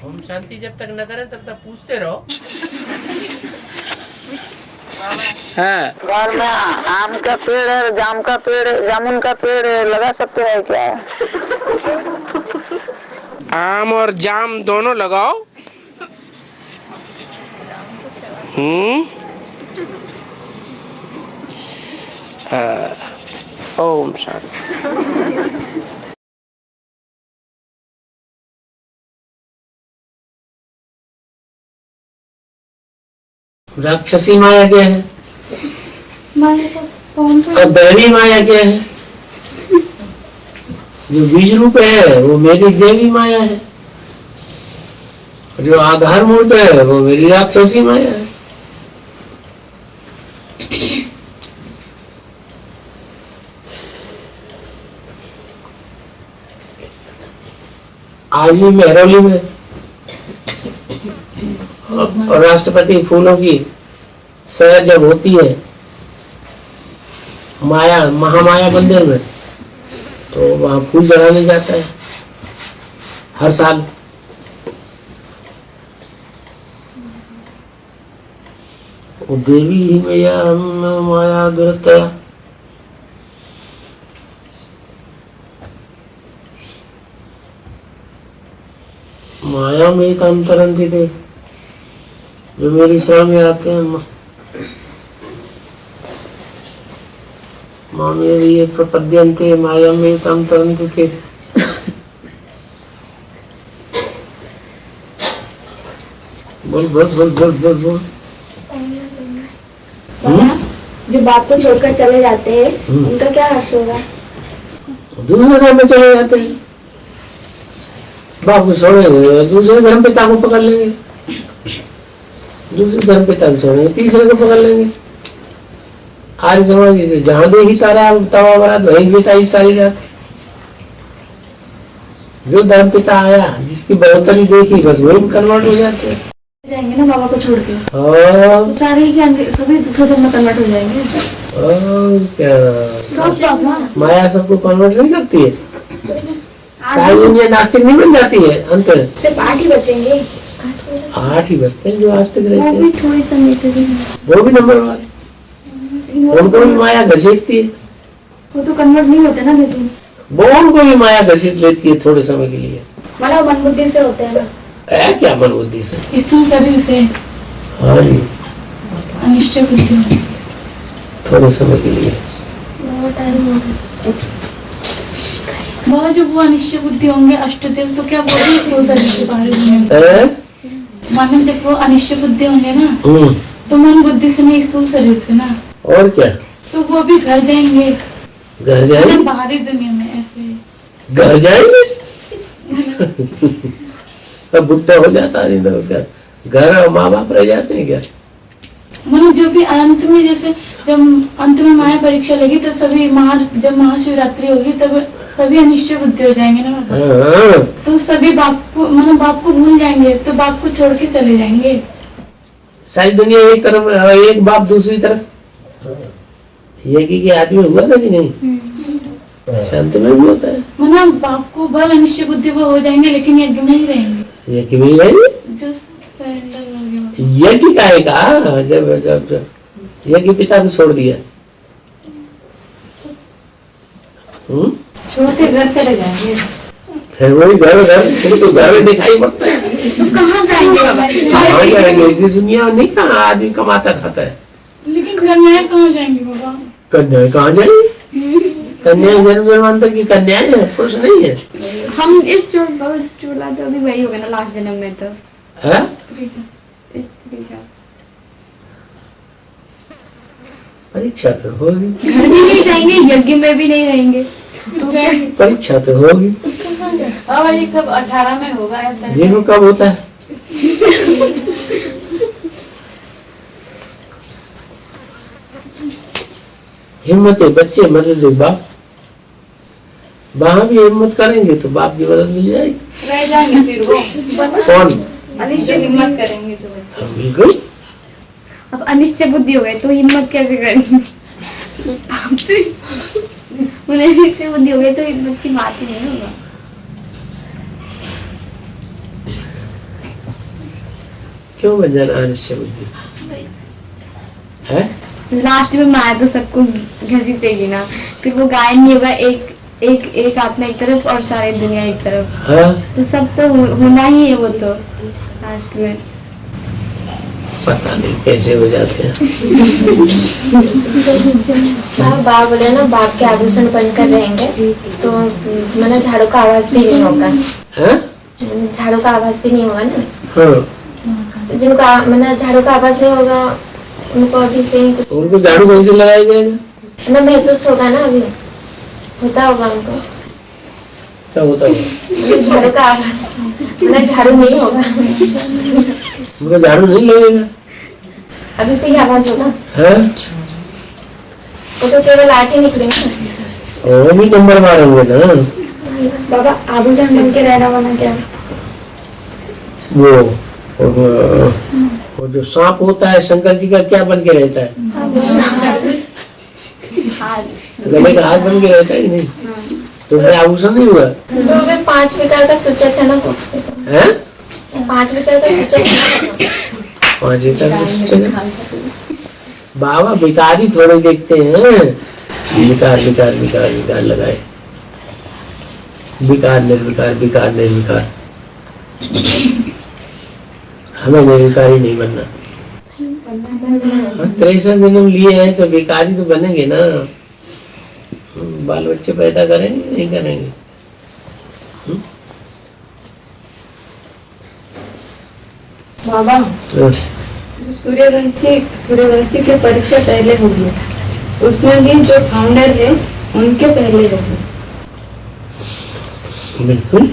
हम शांति जब तक न करें तब तक पूछते रहो। हाँ। घर में आम का पेड़ और जाम का पेड़, जामुन का पेड़ लगा सकते हैं क्या? आम और जाम दोनों लगाओ। ओम शांति। राक्षसी माया क्या है? और दैवी माया क्या है? जो बीज रूप है वो मेरी देवी माया है, जो आधार मूर्त है वो मेरी राक्षसी माया है। आज भी मेहरौली में और राष्ट्रपति फूलों की सैर जब होती है माया महामाया मंदिर में, तो वहां फूल जलाने जाता है हर साल। वो देवी ही मैया माया दुरतया। माया में एक अंतरंगी थे जो मेरी शरण में आते हैं। माँ मेरी ये प्रपद्यन्ते माया में काम तरंते थे। बोल बोल बोल बोल बोल बोल। जो बाप को छोड़कर चले जाते हैं उनका क्या हर्ष होगा? दूसरे घर में चले जाते हैं, बाप को छोड़ेंगे दूसरे धर्म पिता को पकड़ लेंगे, दूसरे धर्म पिता को छोड़ेंगे तीसरे को पकड़ लेंगे। आज समझ जहाँ देखी तारा तवा बरात वही बिताई सारी रात। जो धर्म पिता आया जिसकी बढ़ोतरी देखी बस वही कन्वर्ट हो जाते हैं। जाएंगे ना बाबा को छोड़ के, और तो सारे ही सभी दूसरे धर्म में कन्वर्ट हो जाएंगे। और क्या सब बाबा माया सबको कन्वर्ट नहीं करती है। सारी दुनिया नास्तिक नहीं बन जाती है अंत में। सिर्फ 8 ही बचेंगे। 8 ही बचते हैं जो आज तक रहते वो हैं। भी थोड़ी समय के लिए, वो भी नंबर वाले, उनको भी माया घसीटती है। वो तो कन्वर्ट नहीं होते ना, लेकिन वो उनको भी माया घसीट लेती है थोड़े समय के लिए। मतलब मन बुद्धि से होते हैं ना। क्या मन बुद्धि से? स्थूल शरीर से हाँ जी, अनिश्चय बुद्धि थोड़े समय के लिए। बाबा जब वो अनिश्चय बुद्धि होंगे अष्टदेव, तो क्या वो भी स्थूल शरीर से बाहर होंगे? मानो जब वो अनिश्चय बुद्धि होंगे ना, तो मन बुद्धि से नहीं, स्थूल शरीर से ना। और क्या? तो वो भी घर जाएंगे, घर जाएंगे, बाहरी दुनिया में ऐसे घर जाएंगे। तब बुद्ध हो जाता है, नहीं तो उसका घर और माँ बाप रह जाते हैं क्या? मतलब जो भी अंत में, जैसे जब अंत में माया परीक्षा लगी तो सभी जब महाशिवरात्रि होगी तब सभी अनिश्चय बुद्धि हो जाएंगे ना बाबा। तो सभी बाप को, मतलब बाप को भूल जाएंगे, तो बाप को छोड़ के चले जाएंगे। सारी दुनिया एक तरफ, एक बाप दूसरी तरफ। ये कि आदमी हुआ ना कि नहीं? शांत में भी होता है। मतलब बाप को बल अनिश्चय बुद्धि वो हो जाएंगे, लेकिन यज्ञ में ही रहेंगे। यज्ञ में ही रहेंगे? जो सरेंडर हो गया। यज्ञ का है का? जब यज्ञ पिता को छोड़ दिया, छोड़ के घर चले जाएंगे। फिर वही घर तो घर में दिखाई पड़ता है। तो कहाँ जाएंगे बाबा? कहाँ जाएंगे? इसी दुनिया में नहीं, कहाँ आदमी कमाता खाता है। लेकिन कन्याएं कहाँ जाएंगी बाबा? कन्याएं कहाँ जाएंगी? कन्याएं जन्म जन्मांतर की कन्याएं है, पुरुष नहीं है। हम इस चूल्हा तो अभी वही होगा ना लास्ट जन्म में, तो है? स्त्री का परीक्षा तो होगी। घर भी नहीं जाएंगे, यज्ञ में भी नहीं रहेंगे, तो क्या? परीक्षा तो होगी। बाबा ये कब 18 में होगा? देखो कब होता है। हिम्मत है बच्चे, मदद है बाप। वहां भी हिम्मत करेंगे तो बाप की मदद मिल जाएगी। रह जाएंगे फिर वो कौन? अनिश्चय हिम्मत करेंगे जो बच्चे। बिल्कुल। अब अनिश्चय बुद्धि हो गए तो हिम्मत कैसे करेंगे? अनिश्चय बुद्धि हो गई तो हिम्मत की बात ही नहीं होगा। क्यों बन जाना अनिश्चय बुद्धि है? लास्ट में माया तो सबको घसीटेगी ना, फिर वो गायब नहीं होगा। एक आत्मा एक तरफ और सारी दुनिया एक तरफ। हाँ? तो सब तो होना ही है वो तो लास्ट में। पता नहीं कैसे हो जाते हैं। बाप बोले ना, बाप के आभूषण बनकर रहेंगे तो मतलब झाड़ू का आवाज भी नहीं होगा। झाड़ू का आवाज भी नहीं होगा ना। हाँ। जिनका मतलब झाड़ू का आवाज नहीं होगा उनको अभी से ही कुछ उनको झाड़ू कैसे लगाया जाएगा ना, महसूस होगा ना, अभी होता होगा उनको। क्या होता होगा? झाड़ू का आवाज मतलब झाड़ू नहीं होगा, उनको झाड़ू नहीं लगेगा, अभी से ही आवाज होगा। है? वो तो केवल 8 ही निकले ना। वो भी नंबर मारेंगे ना। बाबा आभूषण बन के रहना वाला क्या? वो जो सांप होता है शंकर जी का क्या बन के रहता है? गले का हाथ बन के रहता है नहीं? तो मैं आभूषण नहीं हुआ? तो वे 5 विकार का सूचक है ना। है? 5 विकार का सूचक है। 5 विकार का सूचक है। बाबा विकारी थोड़े देखते हैं। विकार विकार विकार विकार लगाए, विकार निर्विकार, विकार निर्विकार। हमें निर्विकारी नहीं बनना। 63 जन्म लिए हैं तो विकारी तो बनेंगे ना। बाल बच्चे पैदा करेंगे नहीं करेंगे? बाबा सूर्यवंशी की परीक्षा पहले होगी, उसमें भी जो फाउंडर है उनके पहले होगी। बिल्कुल।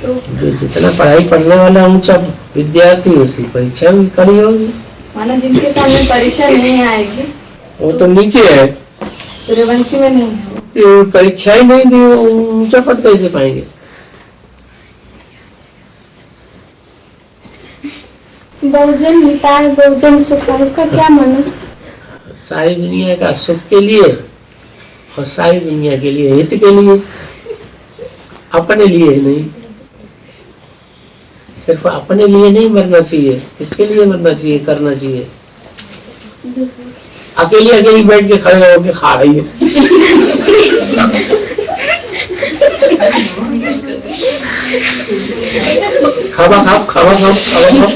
तो जो जितना पढ़ाई पढ़ने वाला ऊंचा विद्यार्थी उसकी परीक्षा भी कड़ी होगी। माना जिनके सामने परीक्षा नहीं आएगी वो तो नीचे है, सूर्यवंशी में नहीं है। ये परीक्षा ही नहीं दी, ऊंचा पद कैसे पाएंगे? बहुजन हिताय बहुजन सुखाय, इसका क्या माने? सारी दुनिया का सुख के लिए और सारी दुनिया के लिए, हित के लिए, अपने लिए नहीं। सिर्फ अपने लिए नहीं मरना चाहिए, इसके लिए मरना चाहिए, करना चाहिए। अकेली अकेली बैठ के खड़े होके खा रही हो। खावा खाओ, खावा खाओ, खावा खाओ।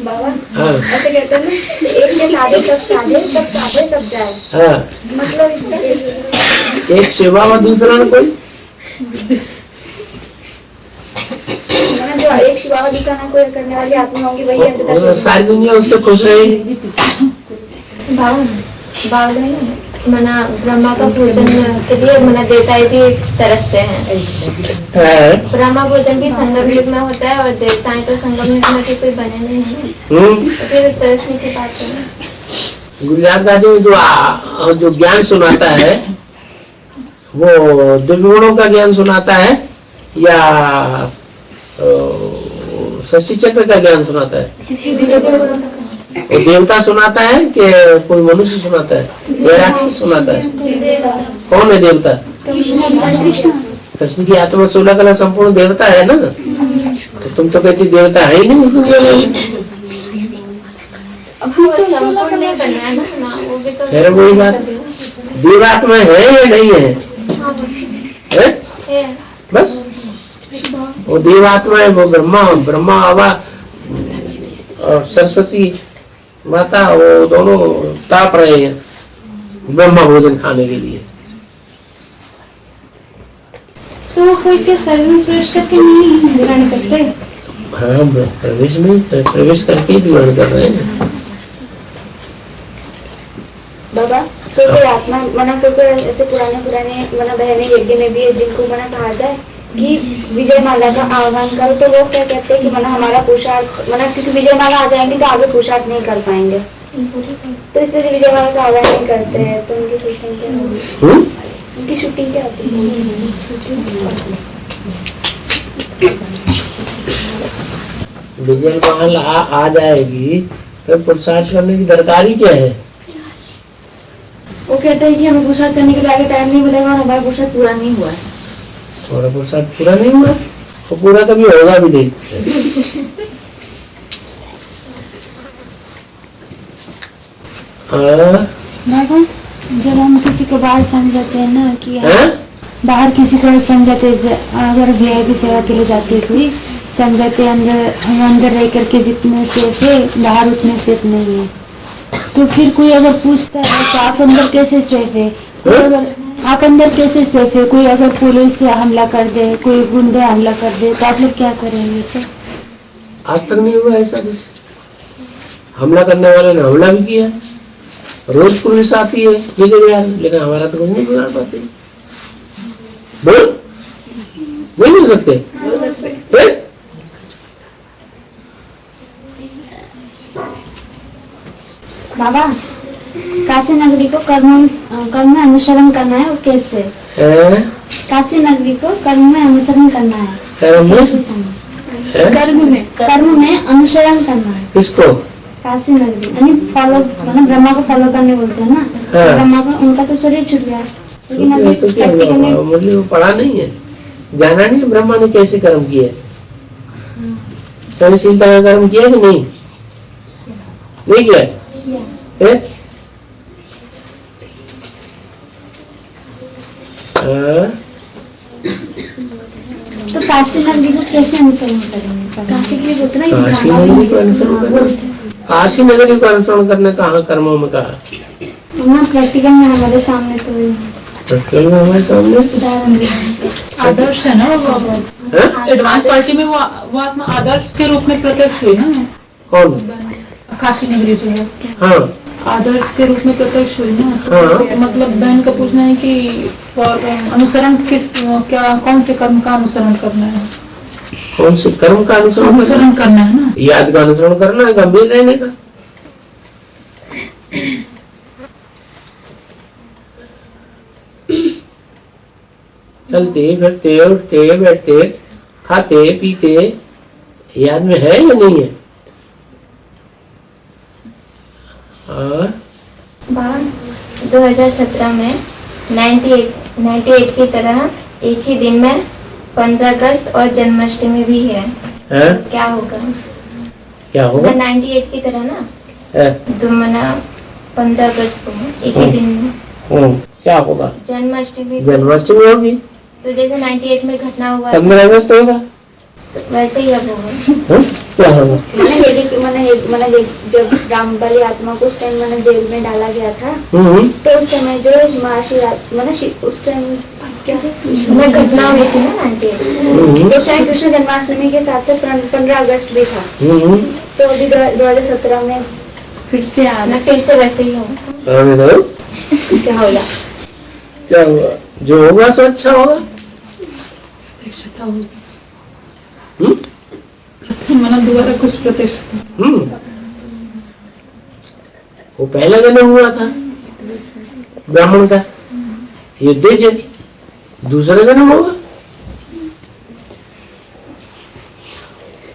बाबा हाँ ऐसे कहते हैं ना, एक के साधे सब साधे, सब साधे सब जाए। हाँ, मतलब इसका एक सेवा में दूसरा न कोई। जो एक शिवा दूसरा ना कोई करने वाली आत्मा होगी वही अंत तक। सारी दुनिया उससे खुश रहेगी। मना ब्रह्मा का भोजन के लिए मना देवता भी तरसते हैं। ब्रह्मा भोजन भी संगम युग में होता है और देवताएं तो संगम युग में के कोई बने नहीं है, तो फिर तरसने की बात है। गुजरात दादी में जो ज्ञान सुनाता है वो दुर्गुणों का ज्ञान सुनाता है या षष्ठी चक्र का ज्ञान सुनाता है? वो देवता सुनाता है कि कोई मनुष्य सुनाता है या राक्षस सुनाता है? कौन है देवता? कृष्ण की आत्मा 16 कला संपूर्ण देवता है ना। तो तुम तो कहती देवता है ही नहीं इस दुनिया में। संपूर्ण नहीं करना है ना, वो भी तो फिर वही बात, देवात्मा है या नहीं है? बस वो देवात्मा है, वो ब्रह्मा आवा और सरस्वती माता, वो दोनों ताप रहे हैं ब्रह्मा भोजन खाने के लिए। तो कोई के शरीर में प्रवेश करके नहीं ग्रहण करते? हाँ, प्रवेश में प्रवेश करके ही ग्रहण कर रहे हैं। बाबा तो कोई आत्मा मना तो ऐसे पुराने मना बहने यज्ञ में भी है जिनको मना कहा जाए कि विजय माला का आह्वान करो, तो वो क्या कहते हैं कि मना हमारा पुरुषार्थ मना, क्योंकि विजय माला आ जाएंगे तो आगे पुरुषार्थ नहीं कर पाएंगे, तो इसलिए विजय माला का आह्वान नहीं करते हैं। तो उनकी शूटिंग क्या होगी? उनकी शूटिंग क्या होती है? विजय माला आ जाएगी तो पुरुषार्थ करने की दरकारी क्या है? वो कहते हैं कि हमें पुरुषार्थ करने के लिए आगे टाइम नहीं मिलेगा और हमारा पुरुषार्थ पूरा नहीं हुआ है। थोड़ा पुरुषार्थ पूरा नहीं हुआ तो पूरा कभी होगा भी नहीं। जब हम किसी को बाहर समझाते हैं ना कि बाहर किसी को समझाते, अगर भैया की सेवा के लिए जाती है कोई समझाते, हम अंदर रह करके जितने सेफ है बाहर उतने सेफ नहीं है, तो फिर कोई अगर पूछता है तो आप अंदर कैसे सेफ है, अगर आप अंदर कैसे सेफ है, कोई अगर पुलिस से हमला कर दे, कोई गुंडे हमला कर दे, तो आप लोग क्या करेंगे? तो आज तक नहीं हुआ ऐसा कुछ। हमला करने वाले ने हमला भी किया, रोज पुलिस आती है बिगड़ यार, लेकिन हमारा तो कुछ नहीं बिगाड़ पाते। बोल बोल सकते बाबा काशी नगरी को कर्म में अनुसरण करना है, और कैसे? काशी नगरी को कर्म में अनुसरण करना है, कर्म में अनुसरण करना है। किसको? काशी नगरी यानी फॉलो, मतलब ब्रह्मा को फॉलो करने बोलते हैं ना। ब्रह्मा का उनका तो शरीर छूट गया, लेकिन अभी मुरली में पढ़ा नहीं है, जाना नहीं ब्रह्मा ने कैसे कर्म किया, सहनशीलता का कर्म किया कि नहीं? नहीं किया? तो काशी नगरी को कैसे अनुसरण करेंगे? काशी के लिए बोलते ना, काशी नगरी को अनुसरण करना, काशी नगरी को अनुसरण करने कहाँ कर्मों में कहा? प्रैक्टिकल में हमारे सामने तो प्रैक्टिकल में हमारे सामने आदर्श है ना, वो एडवांस पार्टी में वो आत्मा आदर्श के रूप में प्रत्यक्ष हुई ना। कौन? काशी नगरी जो है, हाँ, आदर्श के रूप में प्रत्यक्ष हुई ना। हाँ। मतलब बहन का पूछना है कि और अनुसरण किस, क्या कौन से कर्म का अनुसरण करना है? कौन से कर्म का अनुसरण करना है ना? याद का अनुसरण करना है, गंभीर रहने का। चलते फिरते उठते बैठते खाते पीते, याद में है या नहीं है? और 2017 में 98 की तरह एक ही दिन में 15 अगस्त और जन्माष्टमी भी है। क्या होगा? क्या होगा? 98 की तरह ना, तो मना 15 अगस्त को एक ही दिन में क्या होगा? जन्माष्टमी होगी। तो जैसे 98 में घटना हुआ 15 अगस्त होगा, तो वैसे ही अब होगा। क्या होगा? मैंने जब रामबली आत्मा को उस टाइम मैंने जेल में डाला गया था, तो उस समय जो महाशिवरात्रि उस टाइम क्या घटना हुई थी ना 98, तो शायद कृष्ण जन्माष्टमी के साथ से 15 अगस्त भी था। तो अभी 2017 में फिर से वैसे ही होगा। क्या होगा? क्या होगा? जो होगा सो अच्छा होगा। दोबारा कुछ प्रतिष्ठा। वो पहला जन्म हुआ था ब्राह्मण का, ये दूसरा जन्म होगा।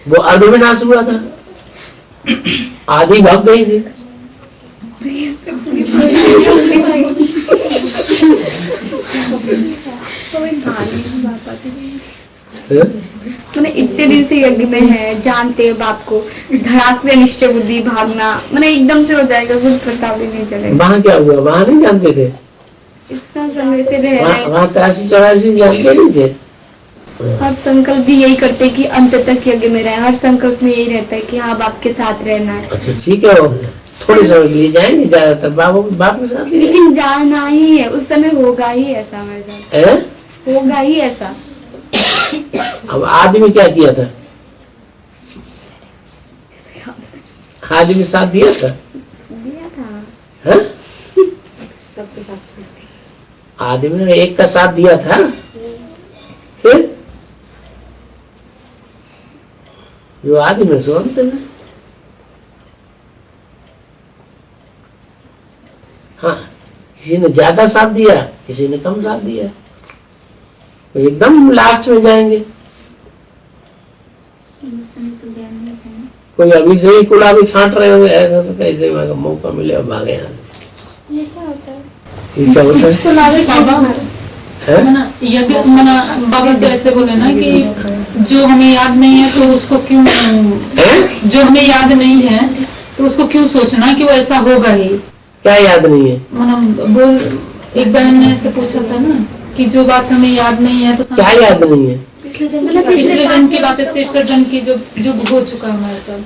वो अर्धविनाश हुआ था, आधी भाग गई थी। मैंने इतने दिन से यज्ञ में है, जानते हैं बाप को, धड़ाक से निश्चय बुद्धि भागना, मैंने एकदम से हो जाएगा, कुछ पता भी नहीं चलेगा। वहाँ क्या हुआ? वहाँ नहीं जानते थे, इतना समय से रह रहे, वहाँ 83-84 जानते नहीं थे। हर संकल्प भी यही करते कि अंत तक यज्ञ में रहे, हर संकल्प में यही रहता है कि हाँ बाप के साथ रहना है। अच्छा ठीक है, थोड़ी समय के लिए जाएंगे, ज्यादातर बाप के साथ। लेकिन जाना ही है, उस समय होगा ही ऐसा, मेरे होगा ही ऐसा। अब आदमी क्या किया था? आदमी साथ दिया था, सबके साथ आदमी ने एक का साथ दिया था। फिर जो आदमी सो अंत में, हाँ, किसी ने ज्यादा साथ दिया, किसी ने कम साथ दिया, तो एकदम लास्ट में जाएंगे। कोई अभी से ही कुला भी छांट रहे होंगे, ऐसा तो कैसे मौका मिले और भागे यहाँ से। ये क्या होता है? ये क्या होता है? यज्ञ बाबा तो ऐसे बोले ना कि जो हमें याद नहीं है तो उसको क्यों, जो हमें याद नहीं है तो उसको क्यों सोचना कि वो ऐसा होगा ही। क्या याद नहीं है? बोल, एक बहन ने इससे पूछा था ना कि जो बात हमें याद नहीं है तो क्या याद नहीं है? पिछले जन्म की बात है, 63 जन्म की जो हो चुका है हमारे साथ,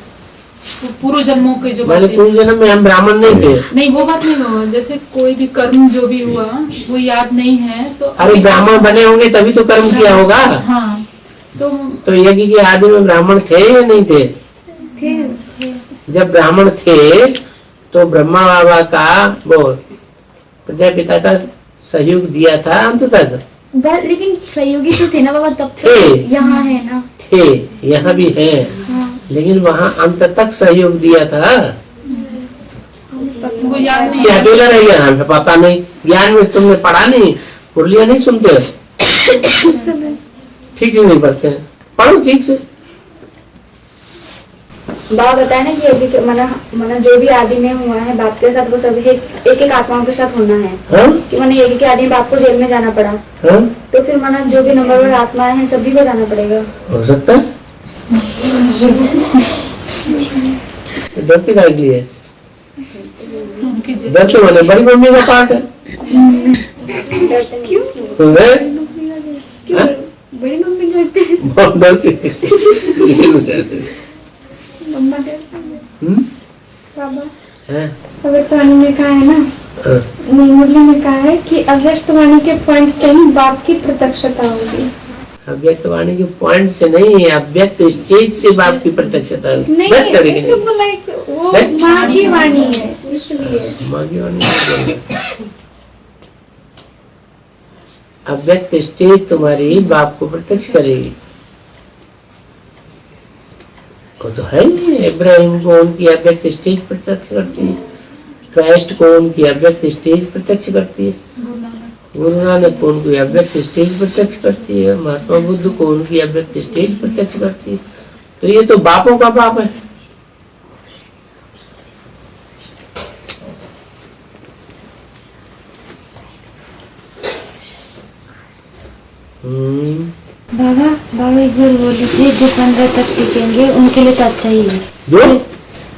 पूर्व जन्मों के जो बातें। पूर्व जन्म में हम ब्राह्मण नहीं थे। नहीं, वो बात नहीं हुआ, जैसे कोई भी कर्म जो भी हुआ वो याद नहीं है तो। अरे ब्राह्मण बने होंगे तभी तो कर्म किया होगा। हाँ, तो यज्ञ के आदि में ब्राह्मण थे या नहीं थे? जब ब्राह्मण थे तो ब्रह्मा बाबा का वो प्रजापिता का सहयोग दिया था अंत तक। लेकिन सहयोगी तो थे ना बाबा, तब थे, यहाँ है ना, थे, यहाँ भी है। हाँ। लेकिन वहाँ अंत तक सहयोग दिया था। वो याद नहीं, अकेला रह गया, हमें पता नहीं, ज्ञान में तुमने पढ़ा नहीं, मुरलिया नहीं सुनते, ठीक से नहीं पढ़ते, पढ़ो ठीक से। बाबा बताया ना कि अभी मना जो भी आदि में हुआ है बाप के साथ, वो सब एक एक आत्माओं के साथ होना है। कि मैंने यज्ञ के आदि में बाप को जेल में जाना पड़ा, तो फिर मना जो भी नंबर आत्माएं हैं सभी को जाना पड़ेगा। हो सकता है। डरते का लिए डरते वाले बड़ी मम्मी का पार्ट है। क्यों बड़ी मम्मी डरते हैं? बहुत डरते मम्मा डरते हैं बाबा। अव्यक्त वाणी में कहा है ना, मुरली में कहा है कि अव्यक्त वाणी के पॉइंट से ही बाप की प्रत्यक्षता होगी। अव्यक्त वाणी के पॉइंट से नहीं है, अव्यक्त स्टेज से बाप की प्रत्यक्षता होगी। वो माँ की वाणी है, इसलिए माँ की वाणी। अव्यक्त स्टेज तुम्हारी बाप को प्रत्यक्ष करेगी। वो तो है ही, इब्राहिम को उनकी अव्यक्त स्टेज प्रत्यक्ष करती है, क्राइस्ट को उनकी अव्यक्त स्टेज प्रत्यक्ष करती है। गुरु नानक को उनकी अव्यक्त स्टेज प्रत्यक्ष करती है, महात्मा बुद्ध को उनकी अव्यक्त स्टेज प्रत्यक्ष करती है। तो ये तो बापों का बाप है। बाबा एक बार बोले थे जो 15 तक टिकेंगे उनके लिए तो अच्छा ही है। जो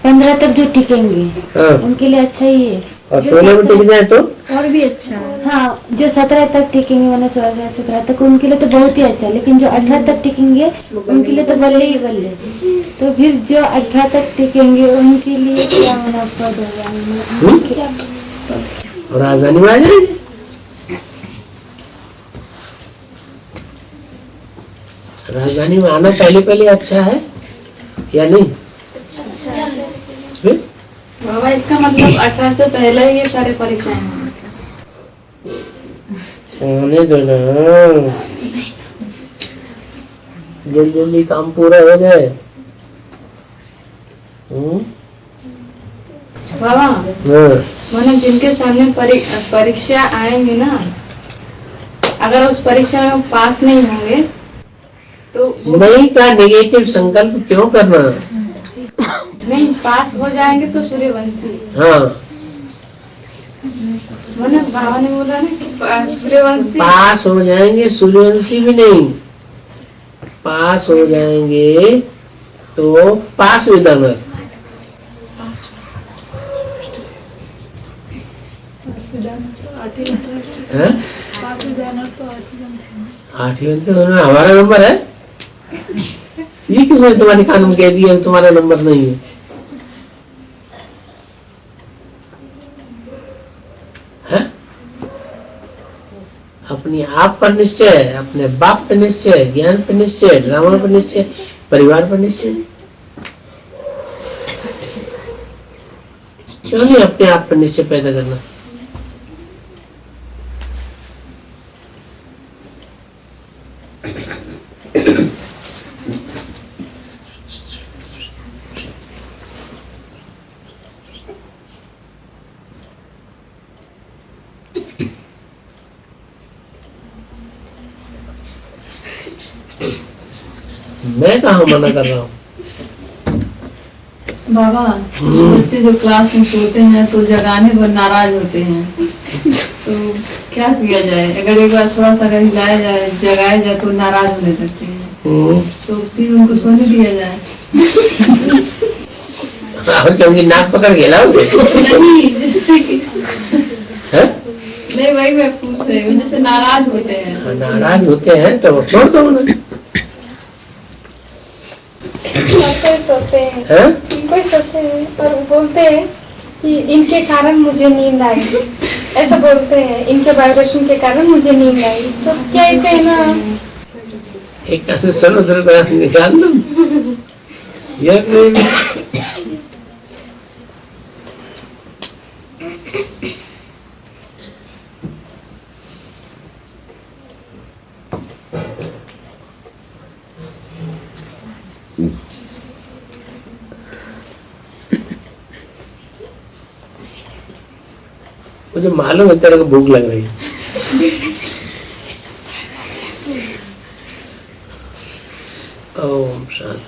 15 तक जो टिकेंगे हाँ। उनके लिए अच्छा ही है। और 16 में टिक जाए तो और भी अच्छा है। हाँ, जो 17 तक टिकेंगे मैंने 17 तक उनके लिए तो बहुत ही अच्छा, लेकिन जो 18 तक टिकेंगे उनके लिए तो बल्ले ही बल्ले। तो फिर जो 18 तक टिकेंगे उनके लिए क्या होना पद होगा? राजधानी में आ जाएंगे। राजधानी में आना पहले अच्छा है या नहीं? फिर बाबा इसका मतलब 18 से पहले ही ये सारे परीक्षाएं होने दो ना, जल्दी काम पूरा हो जाए। बाबा मैंने जिनके सामने परीक्षा आएंगे ना, अगर उस परीक्षा में पास नहीं होंगे तो नहीं का नेगेटिव संकल्प क्यों करना? नहीं, पास हो जाएंगे तो सूर्यवंशी। हाँ, मैंने बाबा ने बोला ना कि सूर्यवंशी पास हो जाएंगे, सूर्यवंशी भी नहीं, पास हो जाएंगे तो पास विदानर। आठवीं तो हमारा नंबर है। ये किसने तुम्हारे कान में कह दिया तुम्हारा नंबर नहीं है? अपने आप पर निश्चय, अपने बाप पर निश्चय, ज्ञान पर निश्चय, ड्रामा पर निश्चय, परिवार पर निश्चय। क्यों नहीं अपने आप पर निश्चय पैदा करना? मैं कहाँ मना कर रहा हूँ? बाबा बच्चे जो क्लास में सोते हैं तो जगाने पर नाराज होते हैं, तो क्या किया जाए? अगर एक बार थोड़ा सा हिलाया जाए, जगाया जाए तो नाराज होने लगते हैं, तो फिर उनको सोने दिया जाए। और क्या उनकी नाक पकड़ के लाओगे? नहीं, वही मैं पूछ रही हूँ, जैसे नाराज होते हैं। नाराज होते हैं तो छोड़ दो उन्हें। कोई सोते हैं और बोलते हैं कि इनके कारण मुझे नींद आई, ऐसा बोलते हैं, इनके वाइब्रेशन के कारण मुझे नींद आई। तो क्या कहना? एक ऐसे सर्व निकाल लो। मुझे मालूम है तेरे को भूख लग रही है। ओम शांति।